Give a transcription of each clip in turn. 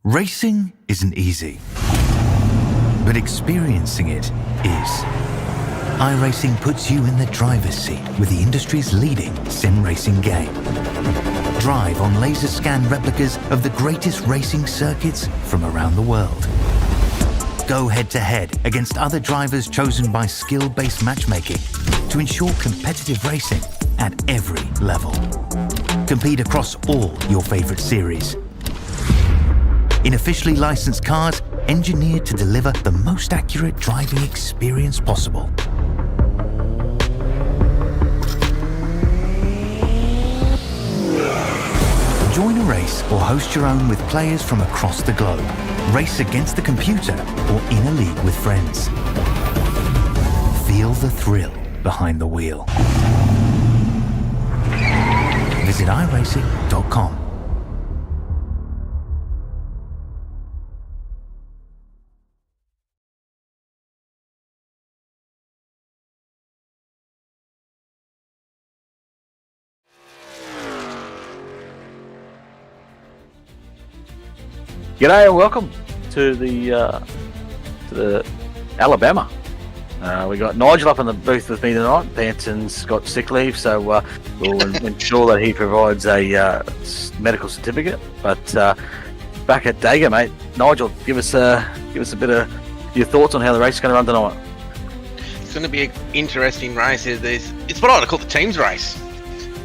Racing isn't easy, but experiencing it is. iRacing puts you in the driver's seat with the industry's leading sim racing game. Drive on laser scan replicas of the greatest racing circuits from around the world. Go head-to-head against other drivers chosen by skill-based matchmaking to ensure competitive racing at every level. Compete across all your favorite series. In officially licensed cars, engineered to deliver the most accurate driving experience possible. Join a race or host your own with players from across the globe. Race against the computer or in a league with friends. Feel the thrill behind the wheel. Visit iRacing.com. G'day and welcome to the Alabama. We got Nigel up in the booth with me tonight. Banson's got sick leave, so we'll ensure that he provides a medical certificate. But back at Dega, mate, Nigel, give us a bit of your thoughts on how the race is going to run tonight. It's going to be an interesting race. It's what I would call the teams race.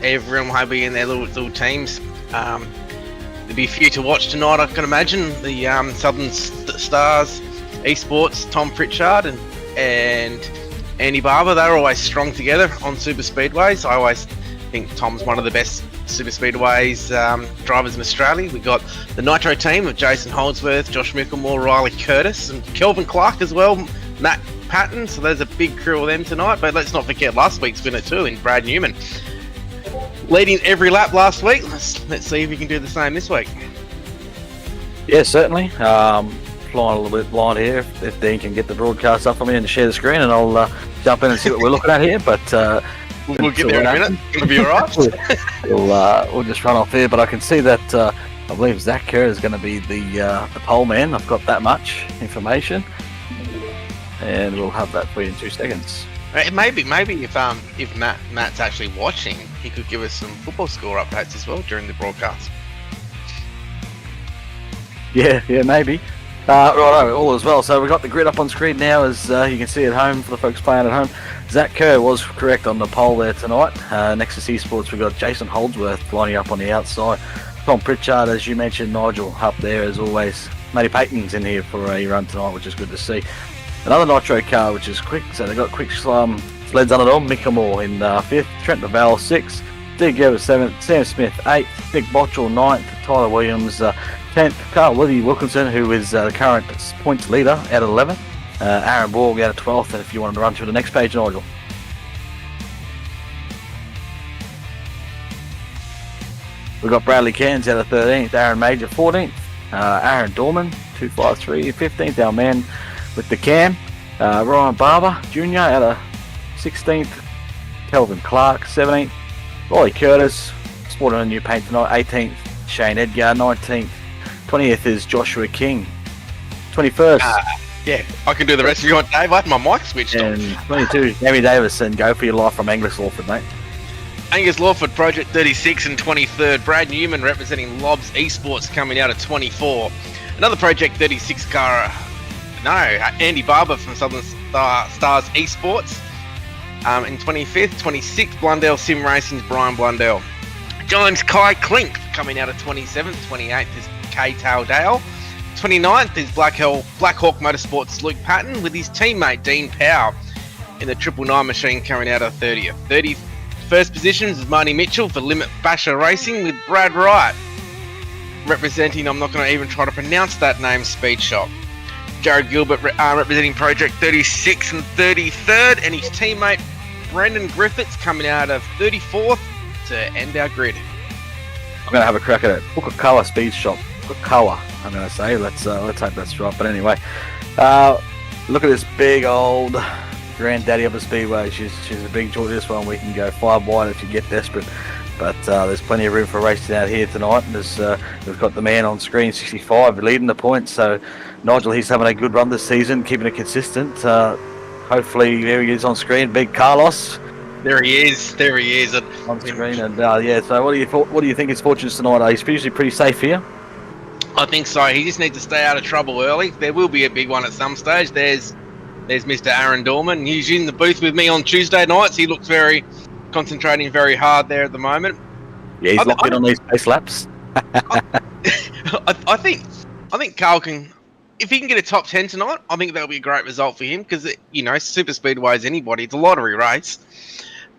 Everyone will be in their little teams. There'll be a few to watch tonight, I can imagine. The Southern Stars eSports, Tom Pritchard and Andy Barber, they're always strong together on super speedways. I always think Tom's one of the best super speedways drivers in Australia. We've got the Nitro team of Jason Holdsworth, Josh Mickelmore, Riley Curtis, and Kelvin Clark as well, Matt Patton. So there's a big crew of them tonight. But let's not forget last week's winner too, in Brad Newman, leading every lap last week. Let's see if we can do the same this week. Yeah, certainly. Flying a little bit blind here. If Dean can get the broadcast up for me and share the screen, and I'll jump in and see what we're looking at here. But we'll get there in a minute. It'll be all right. we'll just run off here. But I can see that I believe Zach Kerr is going to be the pole man. I've got that much information, and we'll have that for you in 2 seconds. Maybe if Matt's actually watching, he could give us some football score updates as well during the broadcast. Yeah, maybe. Right, all as well. So we've got the grid up on screen now, as you can see at home for the folks playing at home. Zach Kerr was correct on the pole there tonight. Next to eSports, we've got Jason Holdsworth lining up on the outside. Tom Pritchard, as you mentioned, Nigel up there as always. Matty Payton's in here for a run tonight, which is good to see. Another Nitro car, which is quick, so they've got quick sleds under them. Mickelmore in 5th, Trent Lavelle 6th, Steve Gerber 7th, Sam Smith 8th, Nick Botchell 9th, Tyler Williams 10th, Carl Wilkinson, who is the current points leader, out of 11th, Aaron Borg out of 12th, and if you wanted to run through the next page, Nigel. We've got Bradley Cairns out of 13th, Aaron Major 14th, Aaron Dorman 253 15th, our man with the cam, Ryan Barber Jr. out of 16th, Kelvin Clark 17th, Riley Curtis sporting a new paint tonight 18th, Shane Edgar 19th, 20th is Joshua King, 21st. Yeah, I can do the rest if you want, Dave. I have my mic switched on. And 22, Jamie Davison, go for your life from Angus Lawford, mate. Angus Lawford, Project 36 and 23rd. Brad Newman representing Lobs Esports coming out of 24. Another Project 36 car. Andy Barber from Southern Stars Esports in 25th. 26th, Blundell Sim Racing's Brian Blundell. James Kai Klink coming out of 27th. 28th is Kay Taildale. 29th is Black Hawk Motorsports' Luke Patton with his teammate Dean Powell in the 999 machine coming out of 30th. 31st positions is Marty Mitchell for Limit Basher Racing with Brad Wright representing, I'm not going to even try to pronounce that name, Speed Shop. Jared Gilbert representing Project 36 and 33rd, and his teammate Brendan Griffiths coming out of 34th to end our grid. I'm going to have a crack at it. Pukekohe Speed Shop. Pukekohe, I'm going to say. Let's hope that's right. But anyway, look at this big old granddaddy of a speedway. She's a big joy. This one we can go 5 wide if you get desperate. But there's plenty of room for racing out here tonight. And we've got the man on screen, 65, leading the points. So Nigel, he's having a good run this season, keeping it consistent. Hopefully, there he is on screen, big Carlos. There he is. On screen, and So what do you think his fortunes tonight? He's usually pretty safe here. I think so. He just needs to stay out of trouble early. There will be a big one at some stage. There's Mr. Aaron Dorman. He's in the booth with me on Tuesday nights. He looks concentrating very hard there at the moment. Yeah, he's locked in on these pace laps. I think Carl can, if he can get a top 10 tonight, I think that'll be a great result for him because, Super Speedway is anybody. It's a lottery race.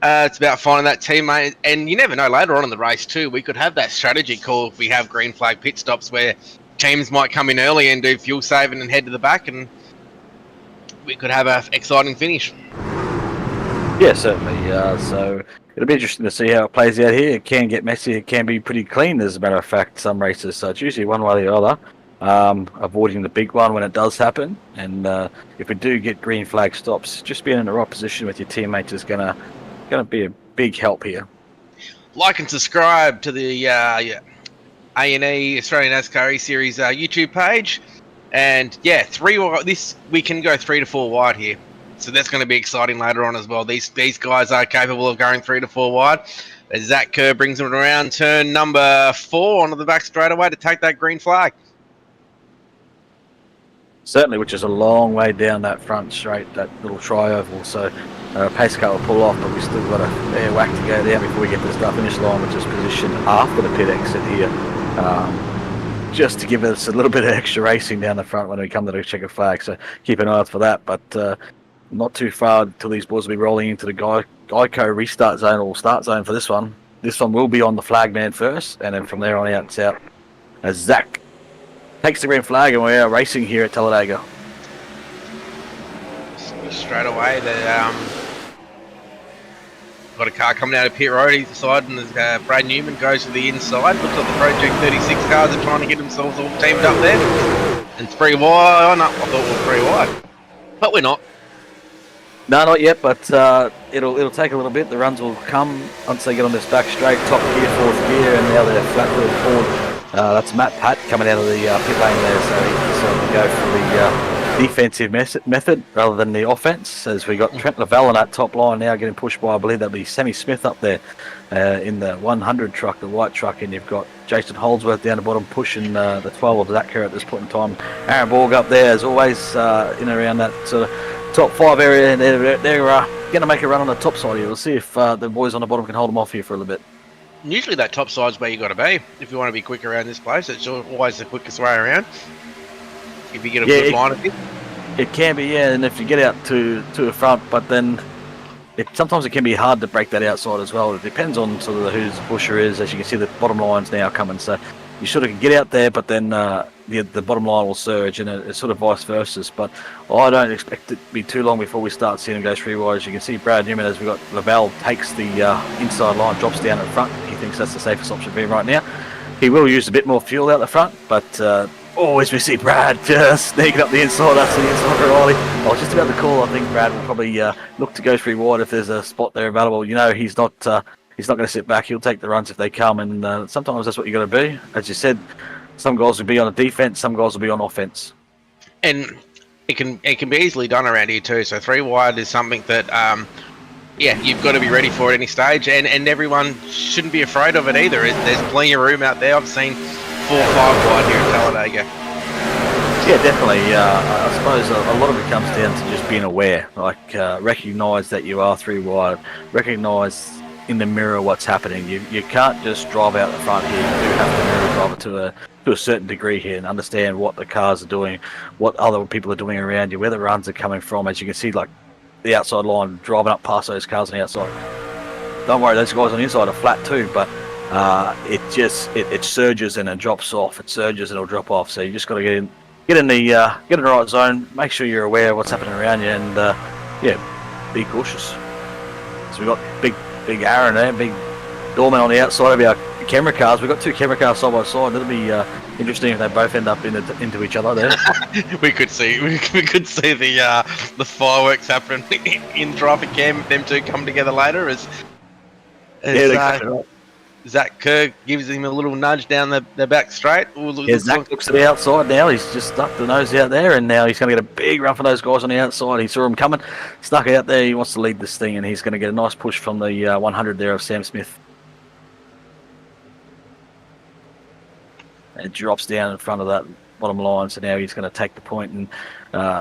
It's about finding that teammate, and you never know, later on in the race too, we could have that strategy call if we have green flag pit stops where teams might come in early and do fuel saving and head to the back, and we could have an exciting finish. Yeah, certainly. So it'll be interesting to see how it plays out here. It can get messy. It can be pretty clean, as a matter of fact, some races. So it's usually one way or the other, avoiding the big one when it does happen. And if we do get green flag stops, just being in the right position with your teammates is going to be a big help here. Like and subscribe to the A&E Australian NASCAR eSeries YouTube page. And yeah, we can go 3 to 4 wide here. So that's going to be exciting later on as well. These guys are capable of going 3 to 4 wide. As Zach Kerr brings them around turn number 4 onto the back straightaway to take that green flag. Certainly, which is a long way down that front straight, that little tri-oval. So pace car will pull off, but we've still got a fair whack to go down before we get to the start finish line, which is positioned after the pit exit here. Just to give us a little bit of extra racing down the front when we come to the checker flag. So keep an eye out for that. But not too far until these boys will be rolling into the Geico restart zone or start zone for this one. This one will be on the flag man first, and then from there on out, it's out. As Zach takes the green flag, and we're racing here at Talladega. Straight away, got a car coming out of pit road either side, and Brad Newman goes to the inside. Looks like the Project 36 cars are trying to get themselves all teamed up there. And 3 wide. Oh no, I thought we were 3 wide, but we're not. No, not yet, but it'll take a little bit. The runs will come once they get on this back straight, top gear, 4th gear, and now they're flat wheel forward. That's Matt Pat coming out of the pit lane there, so he decided to go for the defensive method rather than the offense, as we got Trent Lavelle on that top line now getting pushed by, I believe that'll be Sammy Smith up there in the 100 truck, the white truck, and you've got Jason Holdsworth down the bottom pushing the 12 of Zach Kerr at this point in time. Aaron Borg up there as always in and around that sort of top 5 area, and they're going to make a run on the top side here. We'll see if the boys on the bottom can hold them off here for a little bit. Usually that top side's where you got to be if you want to be quick around this place. It's always the quickest way around. If you get a good line of it. It can be, yeah, and if you get out to the front, but then sometimes it can be hard to break that outside as well. It depends on sort of who the pusher is. As you can see, the bottom line's now coming, so you sort of can get out there, but then the bottom line will surge, and it's sort of vice versa. But I don't expect it to be too long before we start seeing him go 3 wide. As you can see, Brad Newman, as we got Lavelle, takes the inside line, drops down at front. He thinks that's the safest option for him right now. He will use a bit more fuel out the front, but always we see Brad just sneaking up the inside after the inside early. I was just about to call. I think Brad will probably look to go 3 wide if there's a spot there available. He's not going to sit back. He'll take the runs if they come, and sometimes that's what you got to be. As you said, some guys will be on a defense, some guys will be on offense, and it can be easily done around here too. So 3 wide is something that you've got to be ready for at any stage, and everyone shouldn't be afraid of it either. There's plenty of room out there. I've seen 4 or 5 wide here at Talladega. Yeah, definitely. I suppose a lot of it comes down to just being aware. Like, recognise that you are 3 wide. Recognise in the mirror what's happening. You can't just drive out the front here. You do have to mirror drive it to a certain degree here and understand what the cars are doing, what other people are doing around you, where the runs are coming from. As you can see, like the outside line driving up past those cars on the outside. Don't worry, those guys on the inside are flat too, but it surges and it drops off. It surges and it'll drop off. So you just got to get in the right zone. Make sure you're aware of what's happening around you, and be cautious. So we've got big Aaron there, big Dorman on the outside of our camera cars. We've got 2 camera cars side by side. It'll be interesting if they both end up into each other there. we could see the fireworks happening in traffic cam if them 2 come together later. Exactly right. Zach Kerr gives him a little nudge down the back straight. Yeah, Zach looks to the outside now. He's just stuck the nose out there, and now he's going to get a big run for those guys on the outside. He saw him coming, stuck out there. He wants to lead this thing, and he's going to get a nice push from the 100 there of Sam Smith. It drops down in front of that bottom line, so now he's going to take the point, and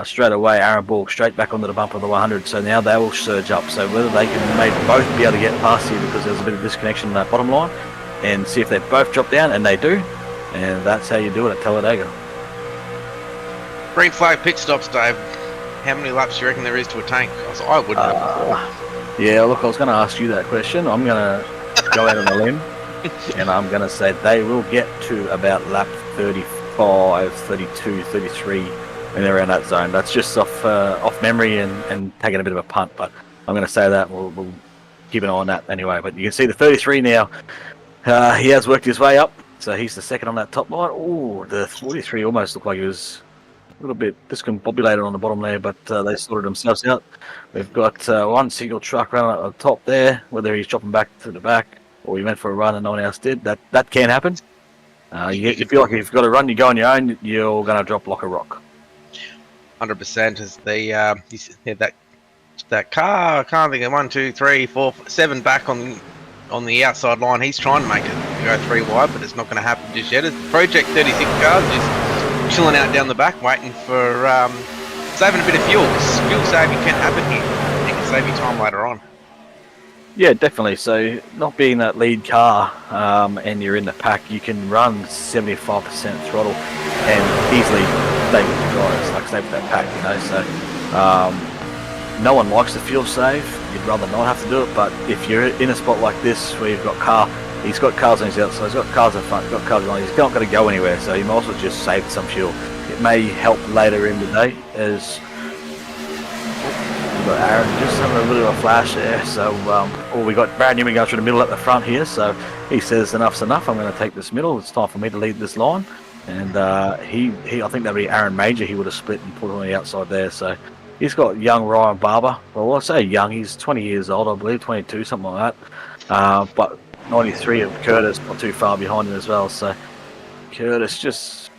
straight away Aaron Borg straight back onto the bump of the 100. So now they will surge up. So whether they can maybe both be able to get past here, because there's a bit of disconnection on that bottom line, and see if they both drop down, and they do, and that's how you do it at Talladega. Green flag pit stops, Dave. How many laps do you reckon there is to a tank? I wouldn't have before. Yeah, look, I was going to ask you that question. I'm going to go out on a limb, and I'm going to say they will get to about lap 35, 32, 33, and they're around that zone. That's just off memory and taking a bit of a punt, but I'm going to say that. We'll keep an eye on that anyway. But you can see the 33 now. He has worked his way up, so he's the second on that top line. Oh, the 43 almost looked like he was a little bit discombobulated on the bottom there, but they sorted themselves out. We've got one single truck running at the top there, whether he's dropping back to the back or he went for a run and no one else did. That can happen. You feel like if you've got to run, you go on your own, you're going to drop like a rock. 100% as that car. I can't think of 1, 2, 3, 4, 7 back on the outside line. He's trying to make it go 3 wide, but it's not going to happen just yet. Project 36 cars just chilling out down the back, waiting for saving a bit of fuel. Fuel saving can happen here. It can save you time later on. Yeah, definitely. So not being that lead car and you're in the pack, you can run 75% throttle and easily stay with the guys, like stay with that pack, you know. So no one likes the fuel save. You'd rather not have to do it, but if you're in a spot like this where you've got he's got cars on his outside, he's got cars in front, he's got cars on, he's not going to go anywhere, so he might as well just save some fuel. It may help later in the day as we've got Aaron just having a bit of a flash there. So we got Brad Newman going through the middle at the front here, so he says enough's enough, I'm going to take this middle, it's time for me to lead this line. And I think that'd be Aaron Major he would have split and put on the outside there. So he's got young Ryan Barber. Well, I say young, he's 20 years old, I believe, 22, something like that. But 93 of Curtis, not too far behind him as well. So Curtis just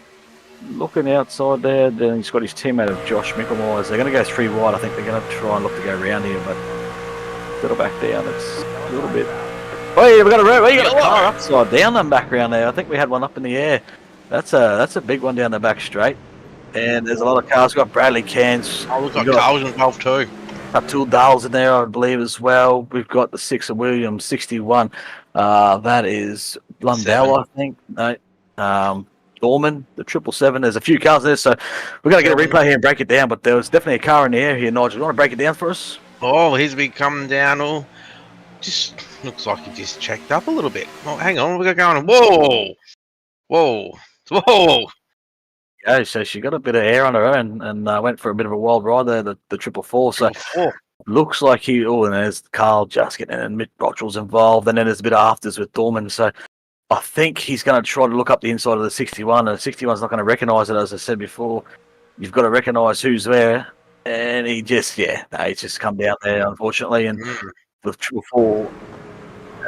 looking outside there. Then he's got his teammate of Josh Mickelmeyers. They're going to go 3 wide. I think they're going to try and look to go around here, but settle back down. It's a little bit. Oh yeah, we got a car upside down and back around there. I think we had one up in the air. That's a big one down the back straight. And there's a lot of cars. We've got Bradley Cairns. Oh, we've got cars involved too. Atul Dale's in there, I believe, as well. We've got the 6 of Williams, 61. That is Blundell, I think. No, Dorman, the 777. There's a few cars there, so we're going to get a replay here and break it down. But there was definitely a car in the air here, Nigel. You want to break it down for us? Oh, he's been coming down. Oh, just looks like he just checked up a little bit. Oh, hang on, we got going. Whoa. Yeah, so she got a bit of air on her and went for a bit of a wild ride there, the 444. So looks like and there's Carl just getting in, and Mick Bottrell's involved, and then there's a bit of afters with Dorman. So I think he's going to try to look up the inside of the 61, and the 61's not going to recognise it, as I said before. You've got to recognise who's there, and he's just come down there, unfortunately, and the 444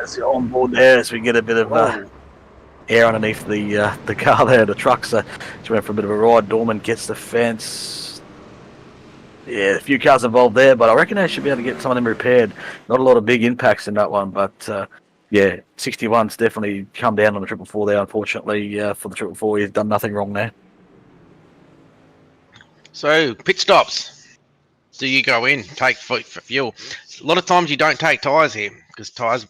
is on board there, as we get a bit of air underneath the car there, the truck. So she went for a bit of a ride. Dorman gets the fence. Yeah, a few cars involved there, but I reckon they should be able to get some of them repaired. Not a lot of big impacts in that one, but 61's definitely come down on the 444 there, unfortunately. For the 444, he's done nothing wrong there. So, pit stops. So you go in, take for fuel. A lot of times you don't take tyres here, because tyres,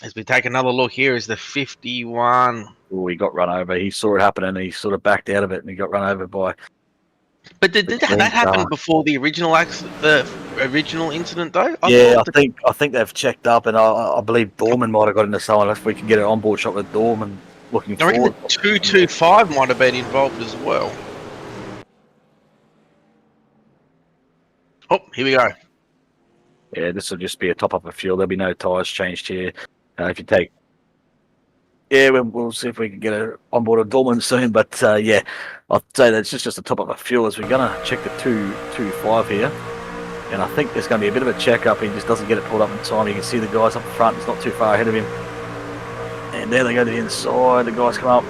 as we take another look here, is the 51. Oh, he got run over. He saw it happen and he sort of backed out of it and he got run over by. But did that happen before the original incident, though? I think they've checked up, and I believe Dorman might have got into someone. If we can get an onboard shot with Dorman looking forward. I reckon the 225 might have been involved as well. Oh, here we go. Yeah, this will just be a top up of fuel. There'll be no tyres changed here. If you take, we'll see if we can get an onboard of Dorman soon. But I'd say that's just a top up of fuel. As we're gonna check the 225 here, and I think there's going to be a bit of a check up. He just doesn't get it pulled up in time. You can see the guys up front. It's not too far ahead of him. and there they go to the inside. The guys come up.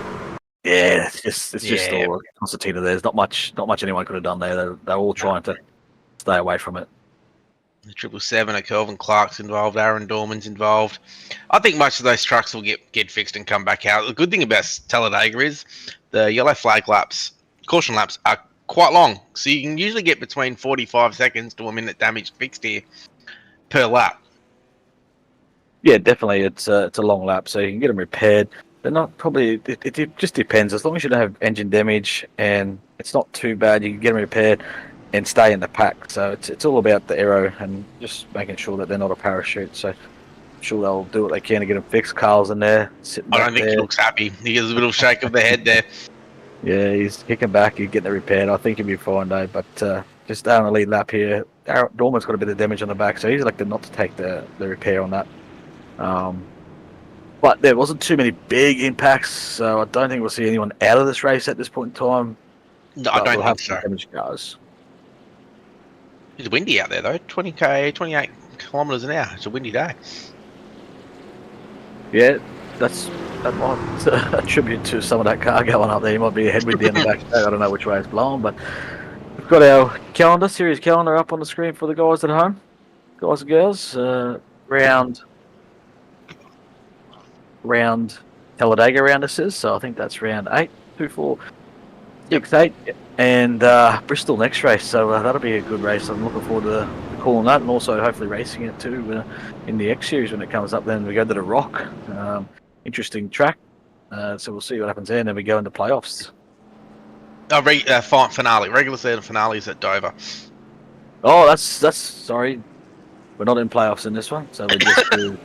Yeah, it's just Yeah. all concertina. There's not much anyone could have done there. They're all trying to stay away from it. The 777, Kelvin Clark's involved, Aaron Dorman's involved. I think most of those trucks will get fixed and come back out. The good thing about Talladega is the yellow flag laps, caution laps, are quite long. So you can usually get between 45 seconds to a minute damage fixed here per lap. Yeah, definitely. It's a long lap, so you can get them repaired. They're not probably. It just depends. As long as you don't have engine damage and it's not too bad, you can get them repaired and stay in the pack. So it's all about the aero and just making sure that they're not a parachute. So I'm sure they'll do what they can to get them fixed. Carl's in there sitting I back don't think there. he looks happy. He gives a little shake of the head there. Yeah, he's kicking back. He's getting it repaired. I think he'll be fine though. But just down the lead lap here, Dorman's got a bit of damage on the back, so he's elected not to take the repair on that. But there wasn't too many big impacts, so I don't think we'll see anyone out of this race at this point in time. No, I don't we'll have think so. some damaged cars. It's windy out there though. 28 kilometers an hour. It's a windy day. Yeah, that might attribute to some of that car going up there. You might be a headwind down the back. I don't know which way it's blowing, but we've got our series calendar up on the screen for the guys at home, guys and girls. Round Talladega round this is, so I think that's round 8, 2, 4, 6, 8, and Bristol next race. So that'll be a good race. I'm looking forward to calling that, and also hopefully racing it too in the X Series when it comes up. Then we go to the Rock. Interesting track. So we'll see what happens there, and then we go into playoffs. Finale. Regular season finales at Dover. Oh, that's sorry. We're not in playoffs in this one, so we're just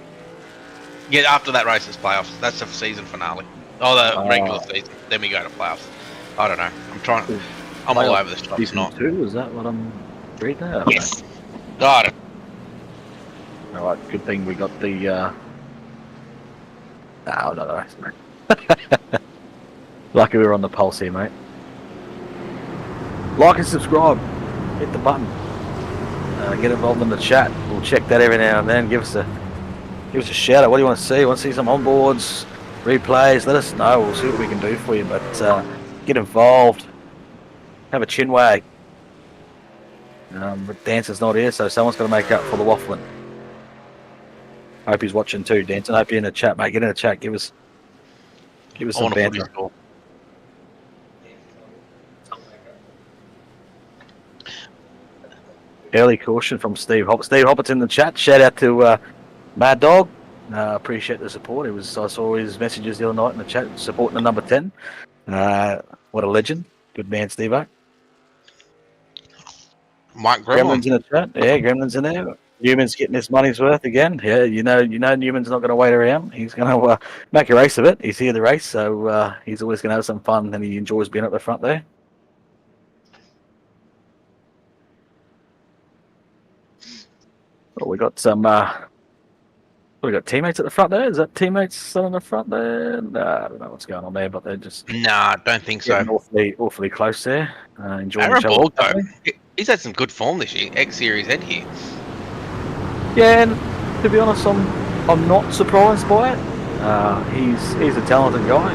Yeah, after that race is playoffs. That's the season finale. Oh, the regular season. Then we go to playoffs. I don't know. I'm all over this stuff. It's not. 2, is that what I'm reading there? Yes. Got it. All right. Good thing we got the. No. Lucky we were on the pulse here, mate. Like and subscribe. Hit the button. Get involved in the chat. We'll check that every now and then. Give us a shout out. What do you want to see? Want to see some onboards, replays? Let us know. We'll see what we can do for you. But get involved. Have a chin wag. But Danson's not here, so someone's got to make up for the waffling. Hope he's watching too, Danson. Hope you're in the chat, mate. Get in the chat. Give us some banter. Early caution from Steve Hoppert. Steve Hoppert's in the chat. Shout out to Mad Dog. Appreciate the support. I saw his messages the other night in the chat supporting the number 10. What a legend. Good man, Steve-O. Mike Gremlin's in the chat. Yeah, Gremlin's in there. Newman's getting his money's worth again. Yeah, you know Newman's not going to wait around. He's going to make a race of it. He's here to race, so he's always going to have some fun, and he enjoys being at the front there. Well, we got some. We got teammates at the front there. Is that teammates still in the front there? No, I don't know what's going on there, but they're just. Nah, don't think so. Awfully close there. Enjoying Aaron each other. Borg, though, he's had some good form this year. X Series and here. Yeah, and to be honest, I'm not surprised by it. He's a talented guy,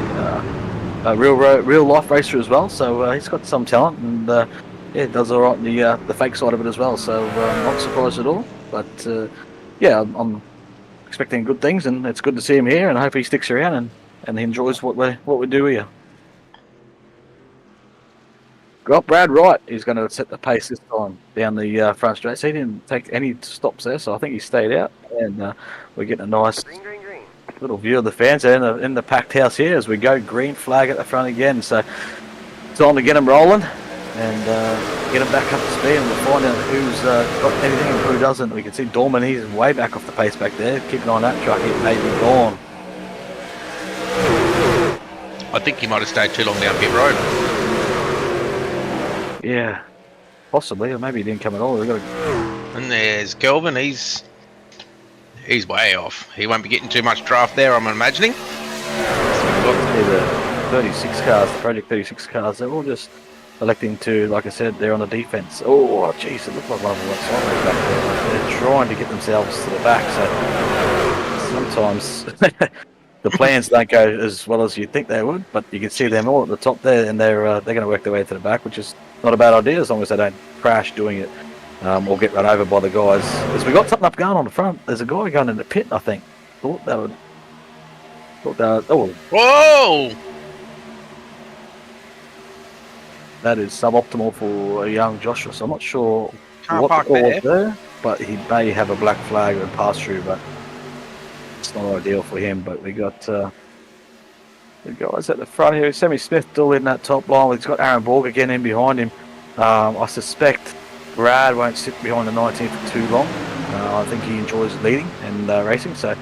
a real life racer as well. So he's got some talent, and does all right in the fake side of it as well. So I'm not surprised at all. But I'm expecting good things, and it's good to see him here, and I hope he sticks around and he enjoys what we do here. Got Brad Wright. He's going to set the pace this time down the front straight. So he didn't take any stops there, so I think he stayed out, and we're getting a nice little view of the fans in the packed house here as we go green flag at the front again. So time to get them rolling and get them back up to speed, and we'll find out who's got anything and who doesn't. We can see Dorman, he's way back off the pace back there. Keep an eye on that truck, it may be gone. I think he might have stayed too long down pit road. Yeah, possibly, or maybe he didn't come at all. And there's Kelvin, he's way off. He won't be getting too much draft there, I'm imagining. The 36 cars, the Project 36 cars, they're all just electing to, like I said, they're on the defense. Oh, jeez, it looked like one of them sideways back there. They're trying to get themselves to the back, so sometimes the plans don't go as well as you'd think they would, but you can see them all at the top there, and they're going to work their way to the back, which is not a bad idea as long as they don't crash doing it or get run over by the guys. As we got something up going on the front, there's a guy going in the pit, I think. Thought that would. Whoa! That is suboptimal for a young Joshua, so I'm not sure Can't what park the call there. was there, but he may have a black flag or a pass through, but it's not ideal for him. But we got the guys at the front here. Sammy Smith still in that top line. He's got Aaron Borg again in behind him. I suspect Brad won't sit behind the 19 for too long. I think he enjoys leading and racing, so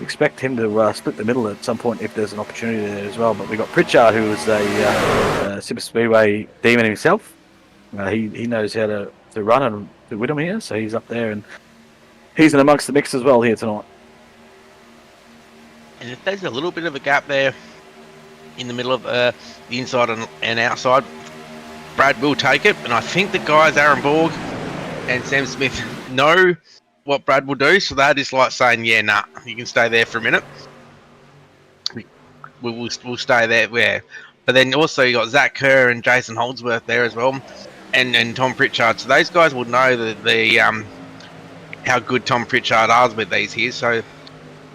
expect him to split the middle at some point if there's an opportunity there as well. But we got Pritchard, who is a Super Speedway demon himself. He knows how to run and to win him here, so he's up there and he's in amongst the mix as well here tonight. And if there's a little bit of a gap there in the middle of the inside and outside, Brad will take it. And I think the guys, Aaron Borg and Sam Smith, know what Brad will do. So they're just like saying, yeah, nah, you can stay there for a minute. We'll stay there. Yeah. But then also you got Zach Kerr and Jason Holdsworth there as well. And Tom Pritchard. So those guys will know the how good Tom Pritchard is with these here. So,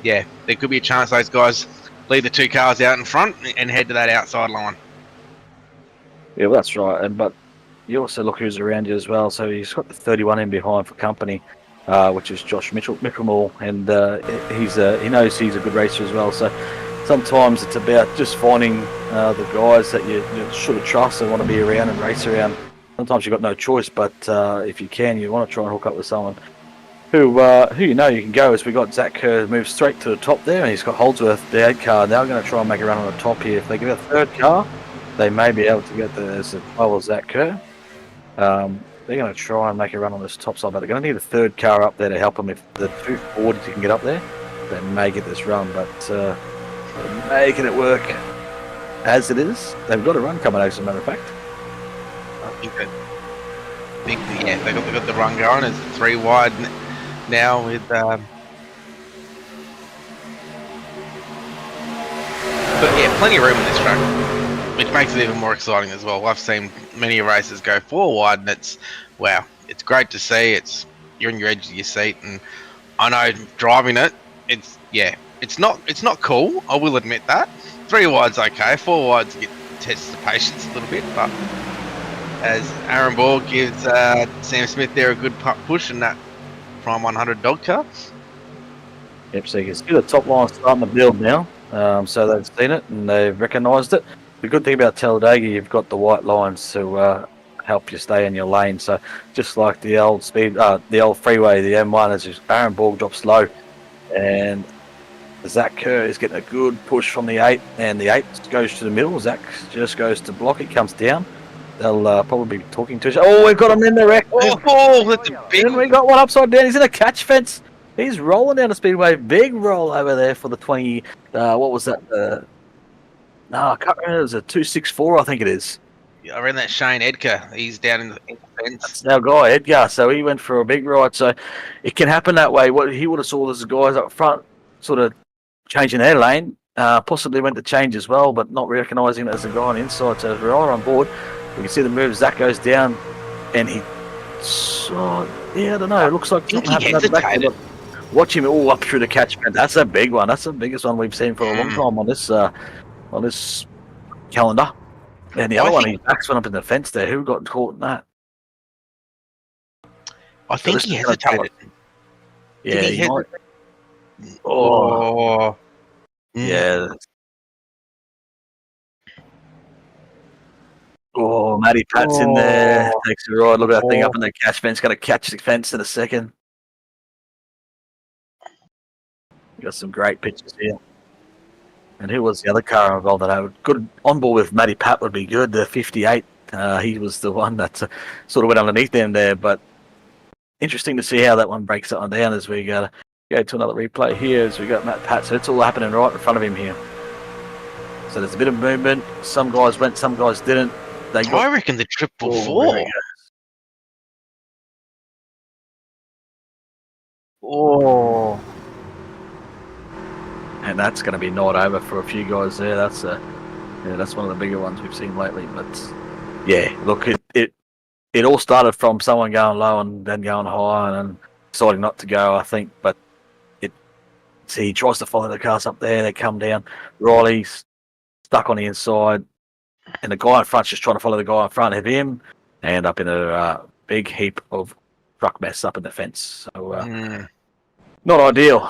yeah, there could be a chance those guys leave the two cars out in front and head to that outside line. Yeah, well, that's right. But you also look who's around you as well. So he's got the 31 in behind for company, which is Josh Mickelmore, and he knows he's a good racer as well. So sometimes it's about just finding the guys that you should have trust and want to be around and race around. Sometimes you've got no choice, but if you can, you want to try and hook up with someone who you know you can go. As we got Zach Kerr move straight to the top there, and he's got Holdsworth, the 8 car. Now going to try and make a run on the top here. If they get a third car, they may be able to get as well as Zach Kerr. They're going to try and make a run on this top side, but they're going to need a third car up there to help them. If the 240s can get up there, they may get this run, but making it work as it is. They've got a run coming out, as a matter of fact. I think yeah, they got the run going. It's 3 wide now with. But yeah, plenty of room in this track, which makes it even more exciting as well. I've seen many races go 4 wide, and it's great to see. You're on your edge of your seat, and I know driving it, it's not cool. I will admit that. 3 wide's okay. 4 wide's tests the patience a little bit, but as Aaron Borg gives Sam Smith there a good push in that Prime 100 dog car. Yep, so you can see the top line starting to build now. So they've seen it and they've recognised it. The good thing about Talladega, you've got the white lines to help you stay in your lane. So just like the old freeway, the M1, as Aaron Borg drops low, and Zach Kerr is getting a good push from the 8, and the 8 goes to the middle. Zach just goes to block it, comes down. They'll probably be talking to each other. Oh, we've got him in the wreck. Oh, that's a big. And we got one upside down. He's in a catch fence. He's rolling down the speedway. Big roll over there for the 20. What was that? I can't remember. It was a 264, I think it is. I ran that Shane Edgar. He's down in the fence. That's our guy, Edgar. So he went for a big ride. So it can happen that way. What he would have saw as the guys up front sort of changing their lane. Possibly went to change as well, but not recognising it as a guy on the inside. So we're right on board. You can see the move. Zach goes down, and I don't know. It looks like something happened at the back. Watch him all up through the catchment. That's a big one. That's the biggest one we've seen for a long time on this calendar. And the other one, his backs went up in the fence there. Who got caught in that? I think he hesitated. Yeah, he might. Yeah. Oh, Matty Pat's in there. Takes a ride. Look at that thing up in the catch fence. Going to catch the fence in a second. Got some great pictures here. And who was the other car involved that I would good on board with? Matty Pat would be good. The 58. He was the one that sort of went underneath them there. But interesting to see how that one breaks that one down as we go to another replay here as we got Matt Pat. So it's all happening right in front of him here. So there's a bit of movement. Some guys went, some guys didn't. I reckon the triple four. and that's going to be night over for a few guys there. That's one of the bigger ones we've seen lately. But yeah, look, it all started from someone going low and then going high and then deciding not to go, I think. But he tries to follow the cars up there. They come down. Riley's stuck on the inside, and the guy in front's just trying to follow the guy in front of him, and up in a big heap of truck mess up in the fence. So not ideal,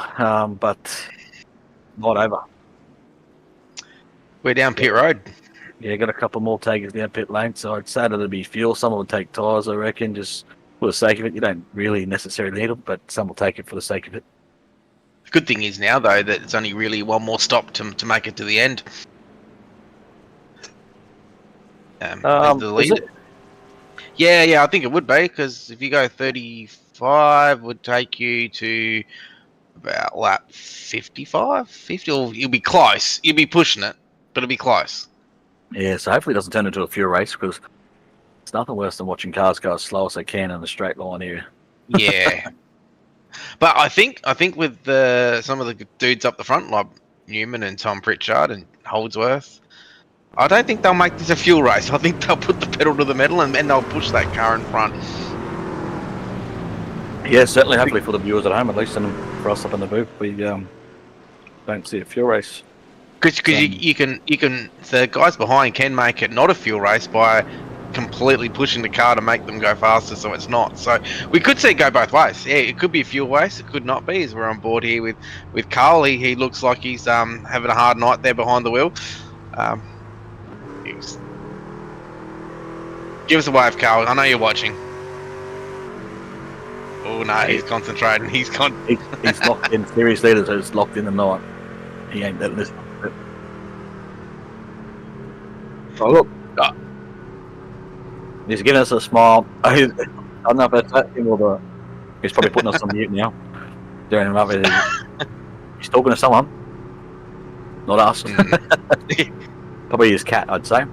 but not over. We're down pit road. Yeah, got a couple more takers down pit lane, so I'd say that'll be fuel. Some will take tyres, I reckon, just for the sake of it. You don't really necessarily need them, but some will take it for the sake of it. The good thing is now, though, that it's only really one more stop to make it to the end. As the lead. Yeah, I think it would be, because if you go 35, would take you to about lap 55, 50, or you'll be close. You'll be pushing it, but it'll be close. Yeah, so hopefully it doesn't turn into a fuel race, because it's nothing worse than watching cars go as slow as they can in a straight line here. Yeah. But I think with some of the dudes up the front, like Newman and Tom Pritchard and Holdsworth, I don't think they'll make this a fuel race. I think they'll put the pedal to the metal and they'll push that car in front. Yeah, certainly. Hopefully for the viewers at home, at least, and for us up in the booth, we don't see a fuel race. Because you can the guys behind can make it not a fuel race by completely pushing the car to make them go faster, so it's not. So we could see it go both ways. Yeah, it could be a fuel race, it could not be, as we're on board here with Carl. He looks like he's having a hard night there behind the wheel. Give us a wave, Carl. I know you're watching. Oh no, he's concentrating. He's locked in. Seriously, it's locked in the night. He ain't letting this. Oh look. He's giving us a smile. I don't know if that's him or he's probably putting us on mute now. Doing him up. He's talking to someone. Not us. Probably his cat, I'd say.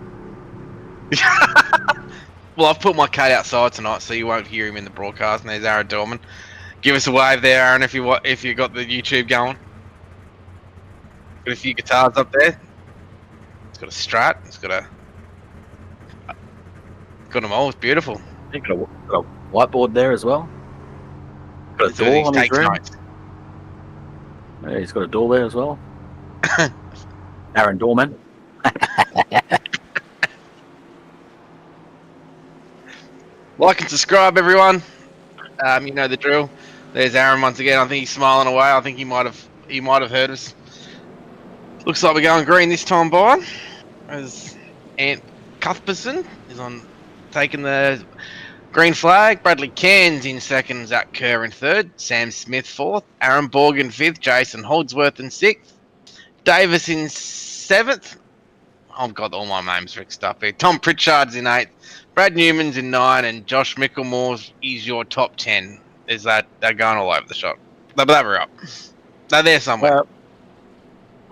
Well, I've put my cat outside tonight, so you won't hear him in the broadcast. And there's Aaron Dorman. Give us a wave there, Aaron, if you got the YouTube going. Got a few guitars up there. It's got a Strat. It's got them all. It's beautiful. He's got a whiteboard there as well. Got a door on his room. Notes. Yeah, he's got a door there as well. Aaron Dorman. Like and subscribe, everyone. You know the drill. There's Aaron once again. I think he's smiling away. I think he might have heard us. Looks like we're going green this time by. As Ant Cuthbertson is on taking the green flag. Bradley Cairns in second. Zach Kerr in third. Sam Smith fourth. Aaron Borg in fifth. Jason Holdsworth in sixth. Davis in seventh. I've got all my names mixed up here. Tom Pritchard's in eighth. Brad Newman's in 9, and Josh Micklemore is your top 10. They're going all over the shop. They're up. They're there somewhere.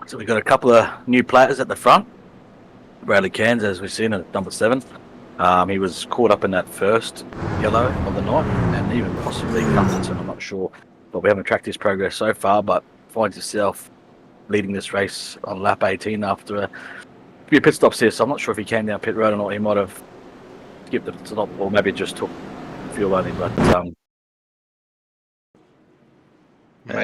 So we've got a couple of new players at the front. Bradley Cairns, as we've seen, at number 7. He was caught up in that first yellow of the night, and even possibly Cuthbertson, I'm not sure. But we haven't tracked his progress so far, but finds himself leading this race on lap 18 after a few pit stops here. So I'm not sure if he came down pit road or not. He might have skipped it to stop, or maybe just took fuel only. But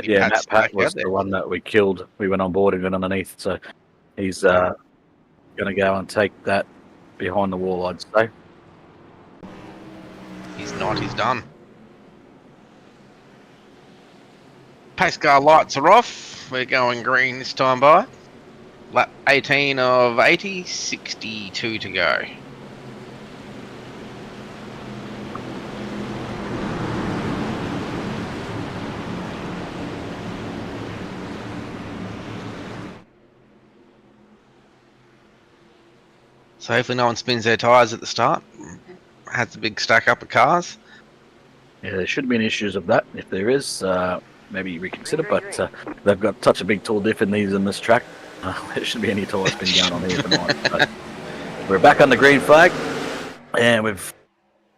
yeah, Matt Pat was the one that we killed. We went on board and went underneath, so he's going to go and take that behind the wall, I'd say. He's not. He's done. Pace car lights are off. We're going green this time by. Lap 18 of 80, 62 to go. So hopefully no one spins their tyres at the start. Has a big stack up of cars. Yeah, there shouldn't be any issues of that. If there is, maybe reconsider. But they've got such a big tall diff in this track. There shouldn't be any tyre spin going on here tonight. But we're back on the green flag, and we've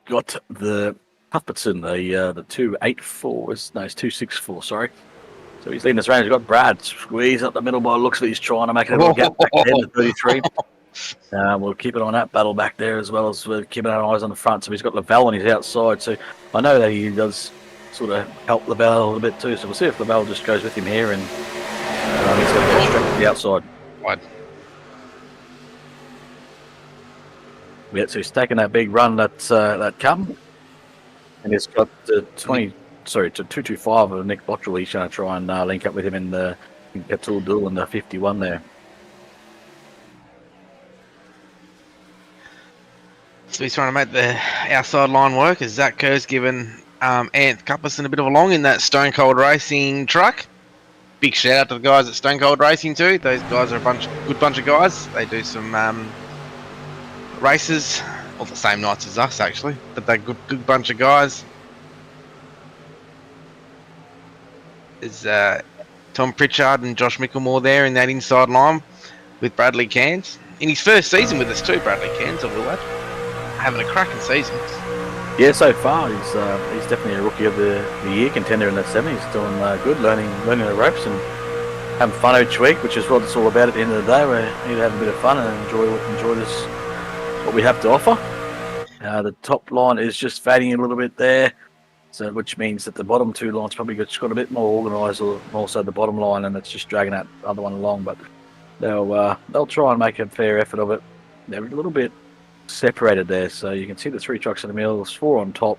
got the Cuthbertson, the 284. No, it's 264. Sorry. So he's leading this range. He's got Brad squeeze up the middle by the looks of it. He's trying to make a little gap back there to 33. We'll keep it on that battle back there as well as we're keeping our eyes on the front. So he's got Lavelle on his outside. So I know that he does sort of help Lavelle a little bit too. So we'll see if Lavelle just goes with him here and he's going to go straight to the outside. Wide. Yeah, so he's taking that big run that come, and he's got the 225 of Nick Bottrell. He's going to try and link up with him in the Catul Duel in the 51 there. So he's trying to make the outside line work as Zach Kerr's given Anth Cupperson a bit of a long in that Stone Cold Racing truck. Big shout out to the guys at Stone Cold Racing too. Those guys are a good bunch of guys. They do some races, all the same nights as us actually, but they're good bunch of guys. There's Tom Pritchard and Josh Micklemore there in that inside line with Bradley Cairns. In his first season with us too, Bradley Cairns, I will add. Having a cracking season. Yeah, so far he's definitely a rookie of the year contender in that 70s. He's doing good, learning the ropes and having fun each week, which is what it's all about at the end of the day. We need to have a bit of fun and enjoy this, what we have to offer. The top line is just fading a little bit there, so which means that the bottom two lines probably just got a bit more organised, or also the bottom line, and it's just dragging that other one along. But they'll try and make a fair effort of it. They're a little bit separated there, so you can see the 3 trucks in the middle, there's 4 on top,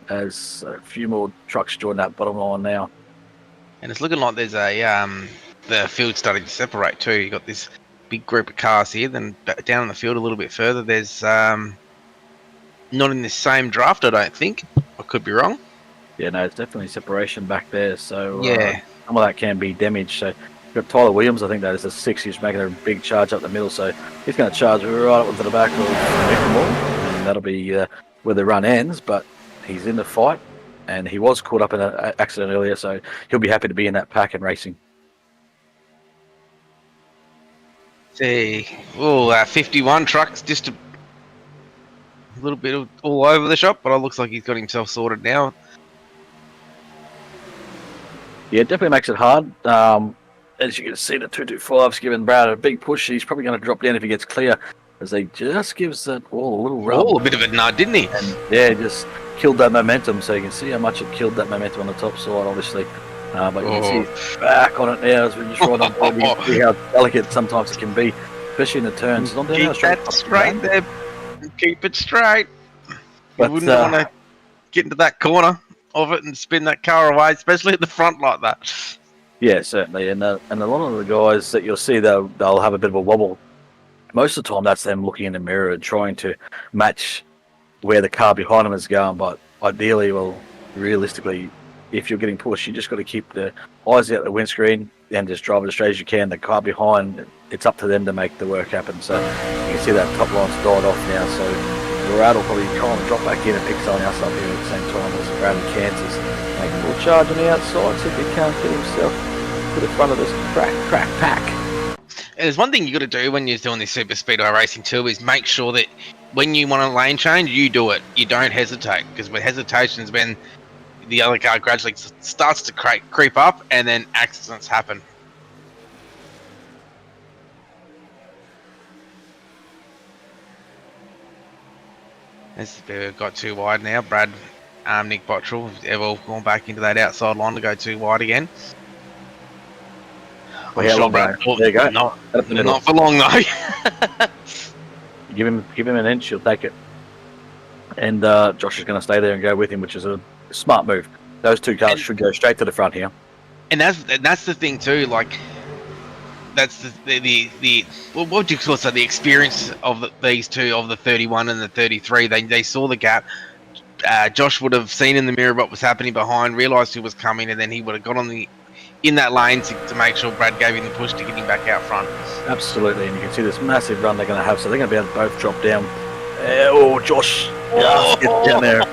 as a few more trucks join that bottom line now. And it's looking like there's the field starting to separate too. You got this big group of cars here, then down in the field a little bit further there's not in this same draft, I don't think. I could be wrong. Yeah, no, it's definitely separation back there, so yeah, some of that can be damaged. So you've got Tyler Williams, I think that is a 6, he's making a big charge up the middle, so he's going to charge right up to the back of Micklemore, and that'll be where the run ends, but he's in the fight, and he was caught up in an accident earlier, so he'll be happy to be in that pack and racing. See, 51 trucks, just a little bit of all over the shop, but it looks like he's got himself sorted now. Yeah, it definitely makes it hard. As you can see, the 225's giving Brad a big push. He's probably going to drop down if he gets clear, as he just gives that wall a little rub. A bit of a nod, didn't he? And yeah, just killed that momentum. So you can see how much it killed that momentum on the top side, obviously. But you can see he's back on it now as we just ride on board. You can see how delicate sometimes it can be, especially in the turns. Keep that straight there. Keep it straight. But, you wouldn't want to get into that corner of it and spin that car away, especially at the front like that. Yeah, certainly, and a lot of the guys that you'll see, they'll have a bit of a wobble. Most of the time, that's them looking in the mirror and trying to match where the car behind them is going. But ideally, realistically, if you're getting pushed, you just got to keep the eyes out the windscreen and just drive it as straight as you can. The car behind, it's up to them to make the work happen. So you can see that top line's died off now. So Brad will probably try and drop back in and pick someone else up here at the same time as Brad and Kansas. Make a little charge on the outside, see if he can't get himself to the front of this crack pack. And there's one thing you got to do when you're doing this super speedway racing too, is make sure that when you want a lane change, you do it. You don't hesitate, because with hesitation is when the other car gradually starts to creep up, and then accidents happen. As we've got too wide now, Brad, Nick Bottrell, they've all gone back into that outside line to go too wide again. Well, yeah, Brad, there you go. Not for long though. give him an inch, he'll take it. And Josh is going to stay there and go with him, which is a smart move. Those two cars should go straight to the front here. And that's the thing too. Like, that's the what do you call it? So the experience of these two, of the 31 and the 33. They saw the gap. Josh would have seen in the mirror what was happening behind, realised who was coming, and then he would have got in that lane to make sure Brad gave him the push to get him back out front. Absolutely, and you can see this massive run they're going to have, so they're going to be able to both drop down. Josh gets down there.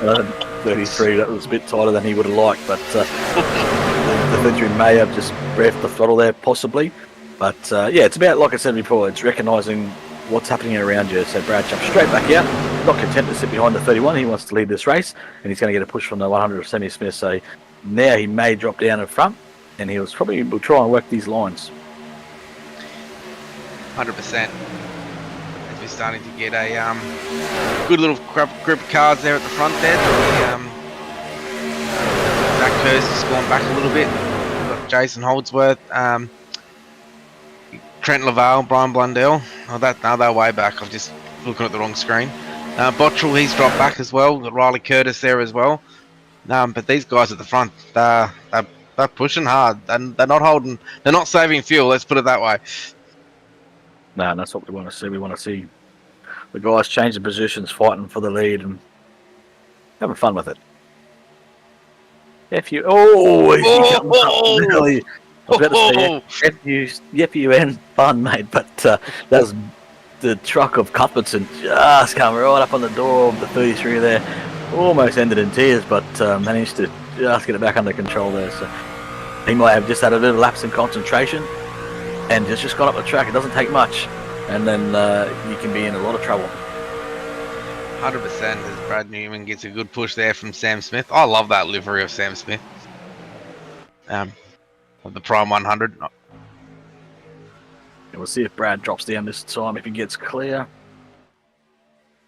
33, that was a bit tighter than he would have liked, but the 33 may have just breathed the throttle there, possibly. But yeah, it's about, like I said before, it's recognising what's happening around you. So Brad jumps straight back out, not content to sit behind the 31, he wants to lead this race, and he's going to get a push from the 100 of Sammy Smith, so now he may drop down in front. and he'll try and work these lines. 100%. As we're starting to get a good little group of cars there at the front there. Zach Kerr's just gone back a little bit. We've got Jason Holdsworth, Trent Laval, Brian Blundell. Oh, they're way back. I'm just looking at the wrong screen. Bottrell, he's dropped back as well. Got Riley Curtis there as well. But these guys at the front, they're pushing hard. They're not saving fuel. Let's put it that way. No, that's what we want to see. We want to see the guys changing positions, fighting for the lead, and having fun with it. Really, I was about to say FUN fun, mate, but that's the truck of Cuthbertson just come right up on the door of the 33 there. Almost ended in tears, but managed to just get it back under control there. So he might have just had a little lapse in concentration and just got up the track. It doesn't take much, and then you can be in a lot of trouble. 100% as Brad Newman gets a good push there from Sam Smith. I love that livery of Sam Smith. Of the Prime 100. And we'll see if Brad drops down this time, if he gets clear.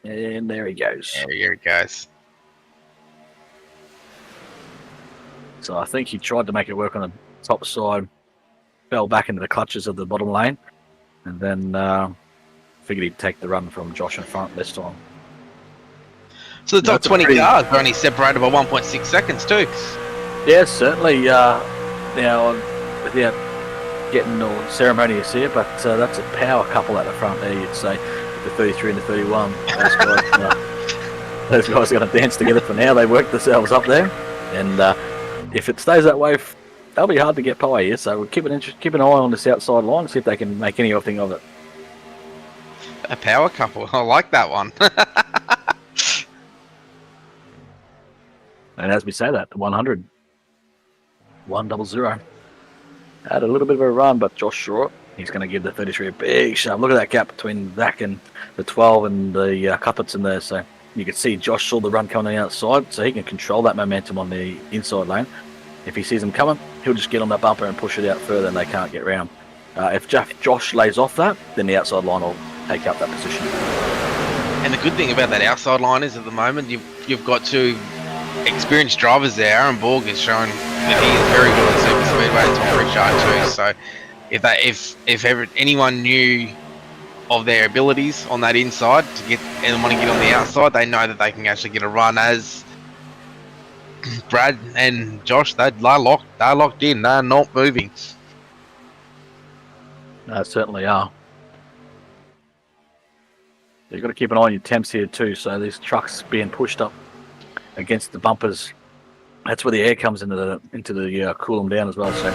And there he goes. There he goes. So I think he tried to make it work on the top side, fell back into the clutches of the bottom lane, and then figured he'd take the run from Josh in front this time. So the top 20 cars are only separated by 1.6 seconds too. Yeah, certainly. Now, without getting all ceremonious here, but that's a power couple at the front there, you'd say, the 33 and the 31. Those guys are going to dance together for now. They worked themselves up there, and if it stays that way, they'll be hard to get by here. So we'll keep an eye on this outside line, see if they can make anything of it. A power couple. I like that one. And as we say that, the 100, 100, had a little bit of a run, but Josh Short, he's going to give the 33 a big shove. Look at that gap between Zach and the 12 and the Cuthbertson there. So you can see Josh saw the run coming outside, so he can control that momentum on the inside lane. If he sees them coming, he'll just get on that bumper and push it out further, and they can't get round. If Josh lays off that, then the outside line will take up that position. And the good thing about that outside line is at the moment you've got two experienced drivers there. Aaron Borg has shown that he is very good at super speedway, and Tom Pritchard too. So if anyone knew of their abilities on that inside to get and want to get on the outside, they know that they can actually get a run. As Brad and Josh, they're locked in. They're not moving. Certainly are. You've got to keep an eye on your temps here too. So these trucks being pushed up against the bumpers, that's where the air comes into the cool them down as well. So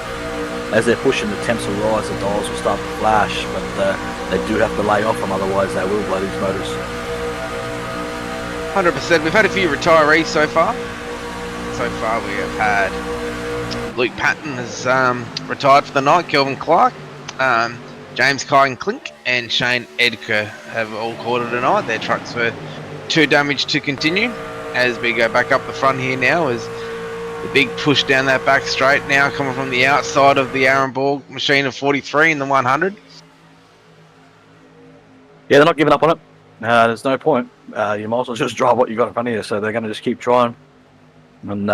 as they're pushing, the temps will rise, the dials will start to flash, but they do have to lay off them, otherwise they will blow these motors. 100%. We've had a few retirees so far. So far we have had Luke Patton has retired for the night, Kelvin Clark, James Kyan Klink and Shane Edgar have all called it a night. Their trucks were too damaged to continue. As we go back up the front here now, is the big push down that back straight now coming from the outside of the Aaron Borg machine of 43 in the 100. Yeah, they're not giving up on it. There's no point. You might as well just drive what you got in front of you. So they're going to just keep trying, and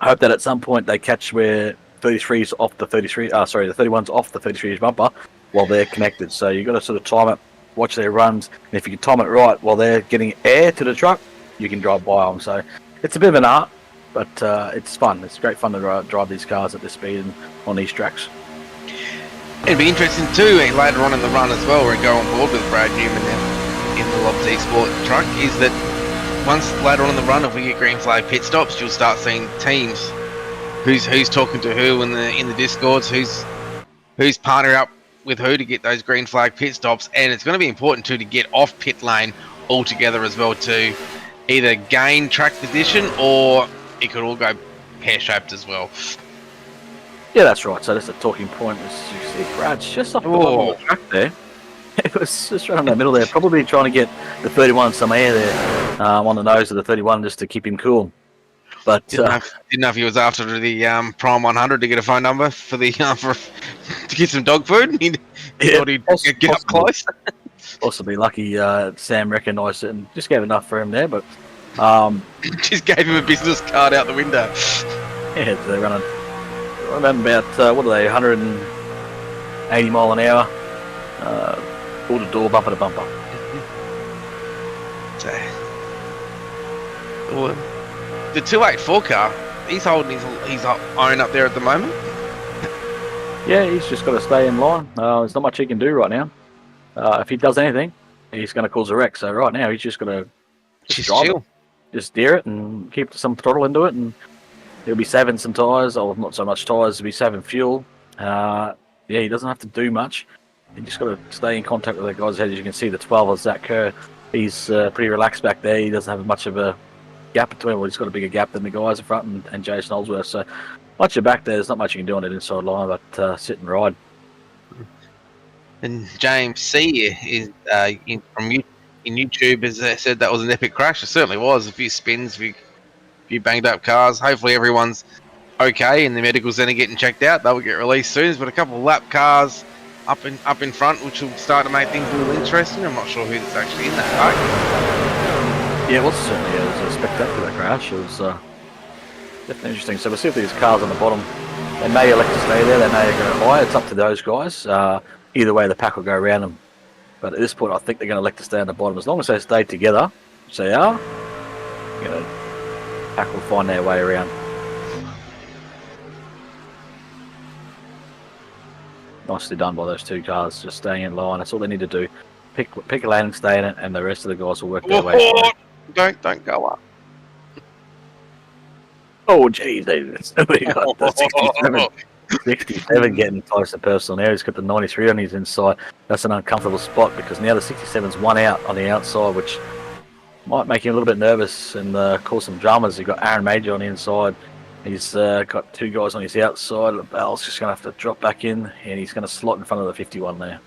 hope that at some point they catch where 33's off the 33. The 31's off the 33's bumper while they're connected. So you've got to sort of time it, watch their runs, and if you can time it right while they're getting air to the truck, you can drive by them. So it's a bit of an art, but it's fun. It's great fun to drive these cars at this speed and on these tracks. It'd be interesting too later on in the run as well, where we go on board with Brad Newman now in the Lobs eSport truck, is that once later on in the run, if we get green flag pit stops, you'll start seeing teams who's talking to who in the discords, who's partnering up with who to get those green flag pit stops. And it's going to be important too to get off pit lane altogether as well, to either gain track position, or it could all go pear-shaped as well. Yeah, that's right. So that's a talking point. As you see, Brad's just off the bottom of the track there. It was just right in the middle there, probably trying to get the 31 some air there on the nose of the 31 just to keep him cool. But Didn't know if he was after the Prime 100 to get a phone number for the to get some dog food. He thought he'd get up close. Possibly lucky Sam recognised it and just gave enough for him there. But Just gave him a business card out the window. yeah, they're running about what are they, 180 mile an hour, door to door, bumper to bumper. So, well, the 284 car, he's holding his own up there at the moment. Yeah, he's just got to stay in line. There's not much he can do right now. If he does anything, he's going to cause a wreck. So right now, he's just got to Just drive chill. it, just steer it, and keep some throttle into it, and he'll be saving some tyres, or not so much tyres. He'll be saving fuel. Yeah, he doesn't have to do much. He just got to stay in contact with the guys ahead. As you can see, the 12 of Zach Kerr, he's pretty relaxed back there. He doesn't have much of a gap between. Well, he's got a bigger gap than the guys in front and Jason Oldsworth. So once you're back there, there's not much you can do on that inside line, but sit and ride. And James C is from YouTube has said that was an epic crash. It certainly was. A few spins, a few banged up cars. Hopefully everyone's okay and the medical centre getting checked out. They'll get released soon. But a couple of lap cars up in front, which will start to make things a little interesting. I'm not sure who's actually in that car. Yeah, well, certainly it was a spectacular crash. It was definitely interesting. So we'll see if these cars on the bottom, they may elect to stay there, they may go higher. It's up to those guys. Either way, the pack will go around them. But at this point, I think they're going to elect to stay on the bottom. As long as they stay together, which they are, pack will find their way around. Nicely done by those two cars, just staying in line. That's all they need to do. Pick a lane and stay in it, and the rest of the guys will work their way. Don't go up. Oh, geez, we got the 67. 67 getting close to personal now. He's got the 93 on his inside. That's an uncomfortable spot because now the 67's one out on the outside, which might make him a little bit nervous and cause some dramas. You've got Aaron Major on the inside. He's got two guys on his outside. Bell's just going to have to drop back in, and he's going to slot in front of the 51 there.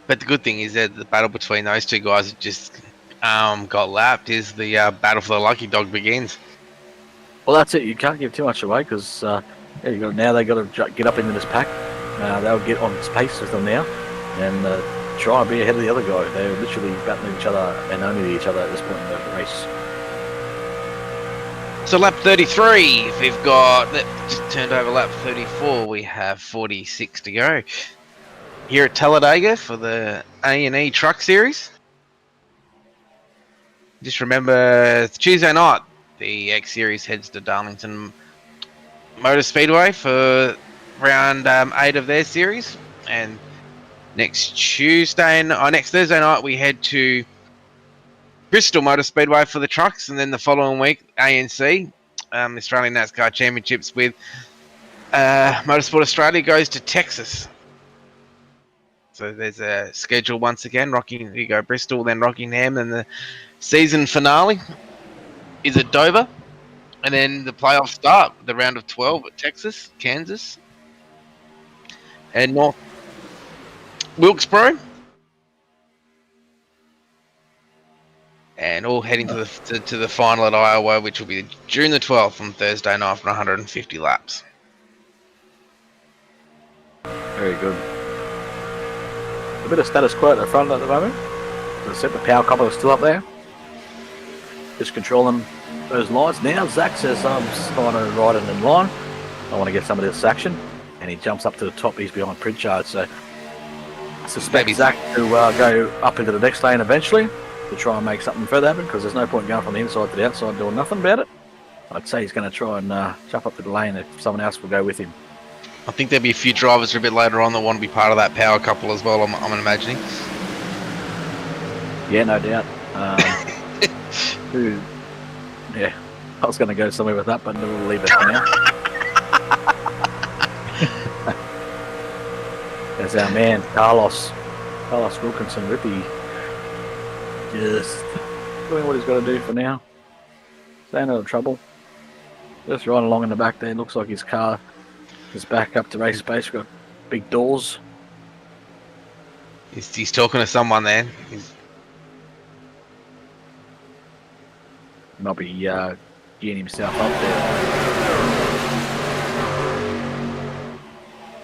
But the good thing is that the battle between those two guys that just got lapped is the battle for the lucky dog begins. Well, that's it. You can't give too much away because they've got to get up into this pack. They'll get on pace with them now and try and be ahead of the other guy. They're literally battling each other and only each other at this point in the race. So lap 33, we've got, just turned over lap 34, we have 46 to go. Here at Talladega for the A&E Truck Series. Just remember, it's Tuesday night, the X Series heads to Darlington Motor Speedway for round 8 of their series. And next Thursday night, we head to Bristol Motor Speedway for the trucks, and then the following week, ANC, Australian NASCAR Championships with Motorsport Australia goes to Texas. So there's a schedule once again. You go Bristol, then Rockingham, and the season finale is at Dover. And then the playoffs start, the round of 12 at Texas, Kansas, and North Wilkesboro. And all heading to the final at Iowa, which will be June the 12th on Thursday night for 150 laps. Very good. A bit of status quo at the front at the moment. As I said, the power couple is still up there. Just controlling those lines. Now Zach says, I'm just trying to ride it in line. I want to get some of this action. And he jumps up to the top. He's behind Pritchard. So I suspect Zach to go up into the next lane eventually to try and make something further happen, because there's no point going from the inside to the outside doing nothing about it. I'd say he's going to try and jump up to the lane if someone else will go with him. I think there'll be a few drivers a bit later on that want to be part of that power couple as well, I'm imagining. Yeah, no doubt. Yeah, I was going to go somewhere with that, but we'll leave it for now. There's our man, Carlos Wilkinson Rippy. Just doing what he's got to do for now. Staying out of trouble. Just riding along in the back there. Looks like his car is back up to race space. We've got big doors. He's talking to someone there. Might be geeing himself up there.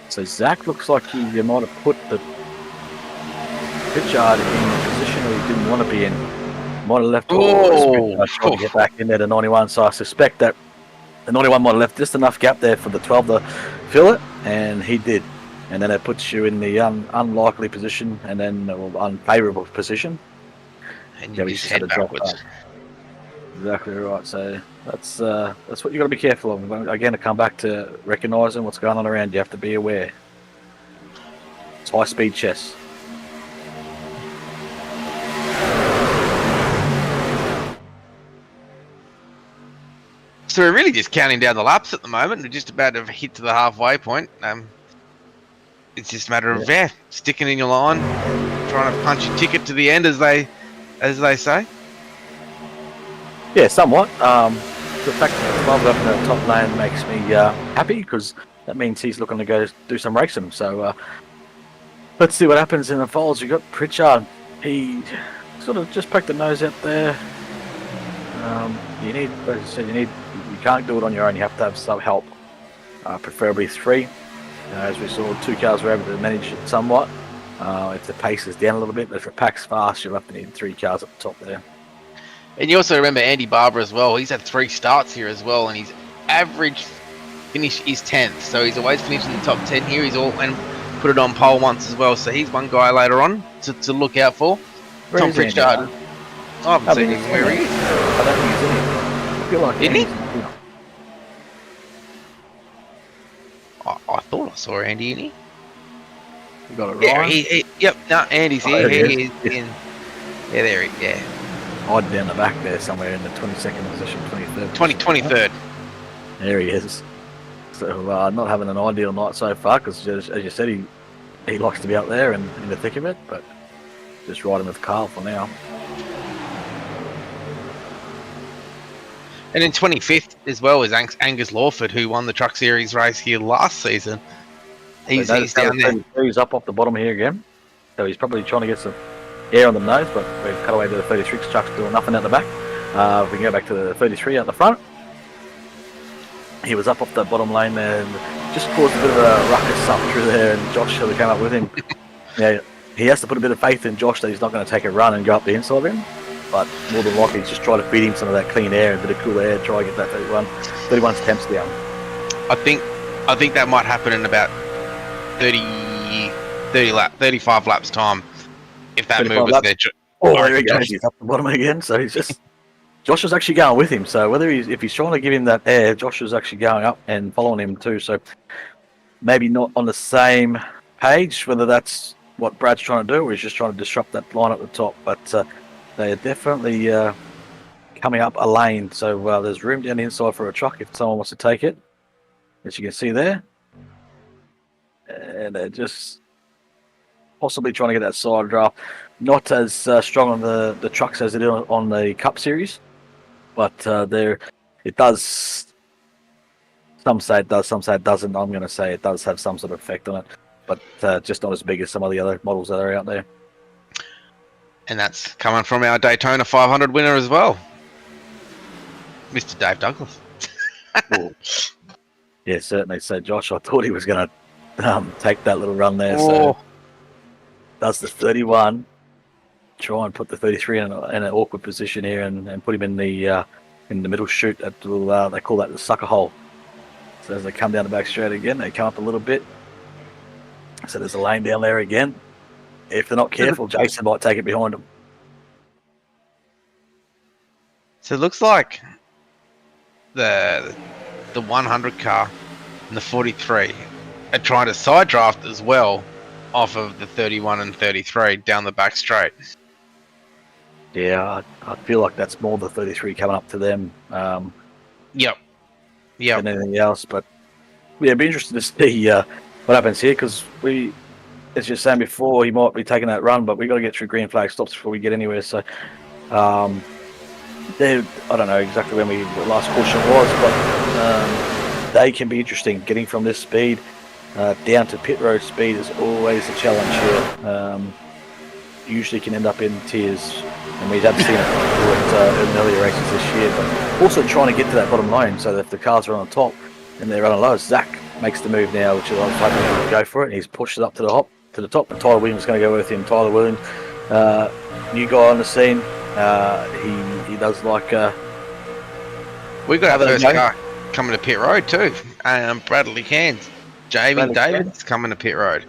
So Zach looks like he might have put the Pritchard in a position where he didn't want to be in. Might have left Pritchard trying to get back in there to 91. So I suspect that the 91 might have left just enough gap there for the 12 to fill it, and he did. And then it puts you in the unlikely position, and then unfavourable position. And you just head backwards. Exactly right. So that's what you got to be careful of. Again, to come back to recognising what's going on around, you have to be aware. It's high speed chess. So we're really just counting down the laps at the moment. We're just about to hit to the halfway point. It's just a matter of sticking in your line, trying to punch your ticket to the end, as they say. Yeah, somewhat. The fact that 12 up in the top lane makes me happy, because that means he's looking to go do some racing. So let's see what happens in the falls. You got Pritchard. He sort of just poked the nose out there. As I said, you can't do it on your own. You have to have some help, preferably 3. As we saw, 2 cars were able to manage it somewhat. If the pace is down a little bit, but if it packs fast, you'll have to need 3 cars at the top there. And you also remember Andy Barber as well. He's had 3 starts here as well, and his average finish is 10th. So he's always finished in the top 10 here. And put it on pole once as well. So he's one guy later on to look out for. Tom Pritchard. I haven't seen him where he is. I don't think he's in it. I feel like isn't he? I thought I saw Andy in here. You got it right. Yep, no, Andy's here. He is in. Yeah, there he is. Hiding down the back there somewhere in the 22nd position, 23rd. 23rd. There he is. So not having an ideal night so far, because as you said, he likes to be out there and in the thick of it, but just riding with Carl for now. And in 25th as well is Angus Lawford, who won the Truck Series race here last season. He's down there. He's up off the bottom here again. So he's probably trying to get some air on the nose, but we've cut away to the 36 trucks doing nothing out the back. We can go back to the 33 out the front. He was up off the bottom lane there and just caused a bit of a ruckus up through there, and Josh sort of came up with him. Yeah, he has to put a bit of faith in Josh that he's not going to take a run and go up the inside of him. But more than likely, he's just trying to feed him some of that clean air, a bit of cool air, try to get that 31 temps down. I think that might happen in about 35 laps time, if that move was there. There he goes. He's up the bottom again. So he's just Josh was actually going with him. So if he's trying to give him that air, Josh was actually going up and following him too. So maybe not on the same page, whether that's what Brad's trying to do, or he's just trying to disrupt that line at the top. But they are definitely coming up a lane, so there's room down the inside for a truck if someone wants to take it, as you can see there. And they're just possibly trying to get that side draft. Not as strong on the trucks as it is on the Cup Series, but it does. Some say it does, some say it doesn't. I'm going to say it does have some sort of effect on it, but just not as big as some of the other models that are out there. And that's coming from our Daytona 500 winner as well, Mr. Dave Douglas. Cool. Yeah, certainly. So Josh, I thought he was going to take that little run there. So does the 31, try and put the 33 in an awkward position here, and put him in the middle chute. They call that the sucker hole. So as they come down the back straight again, they come up a little bit. So there's a lane down there again. If they're not careful, Jason might take it behind them. So it looks like the 100 car and the 43 are trying to side draft as well off of the 31 and 33 down the back straight. Yeah, I feel like that's more the 33 coming up to them. Yep. Than anything else. But yeah, it'd be interesting to see what happens here, because as you're saying before, he might be taking that run, but we've got to get through green flag stops before we get anywhere. So, I don't know exactly when the last caution was, but they can be interesting. Getting from this speed down to pit road speed is always a challenge here. Usually can end up in tears, and we have seen it in earlier races this year. But also trying to get to that bottom lane so that if the cars are on the top and they're running low, Zach makes the move now, which is I was hoping he would go for it. And he's pushed it up to the top, and Tyler Williams is going to go with him. Tyler Williams, new guy on the scene. He does like. We got our first car coming to pit road too. Bradley Cairns, Jamie Davis coming to pit road.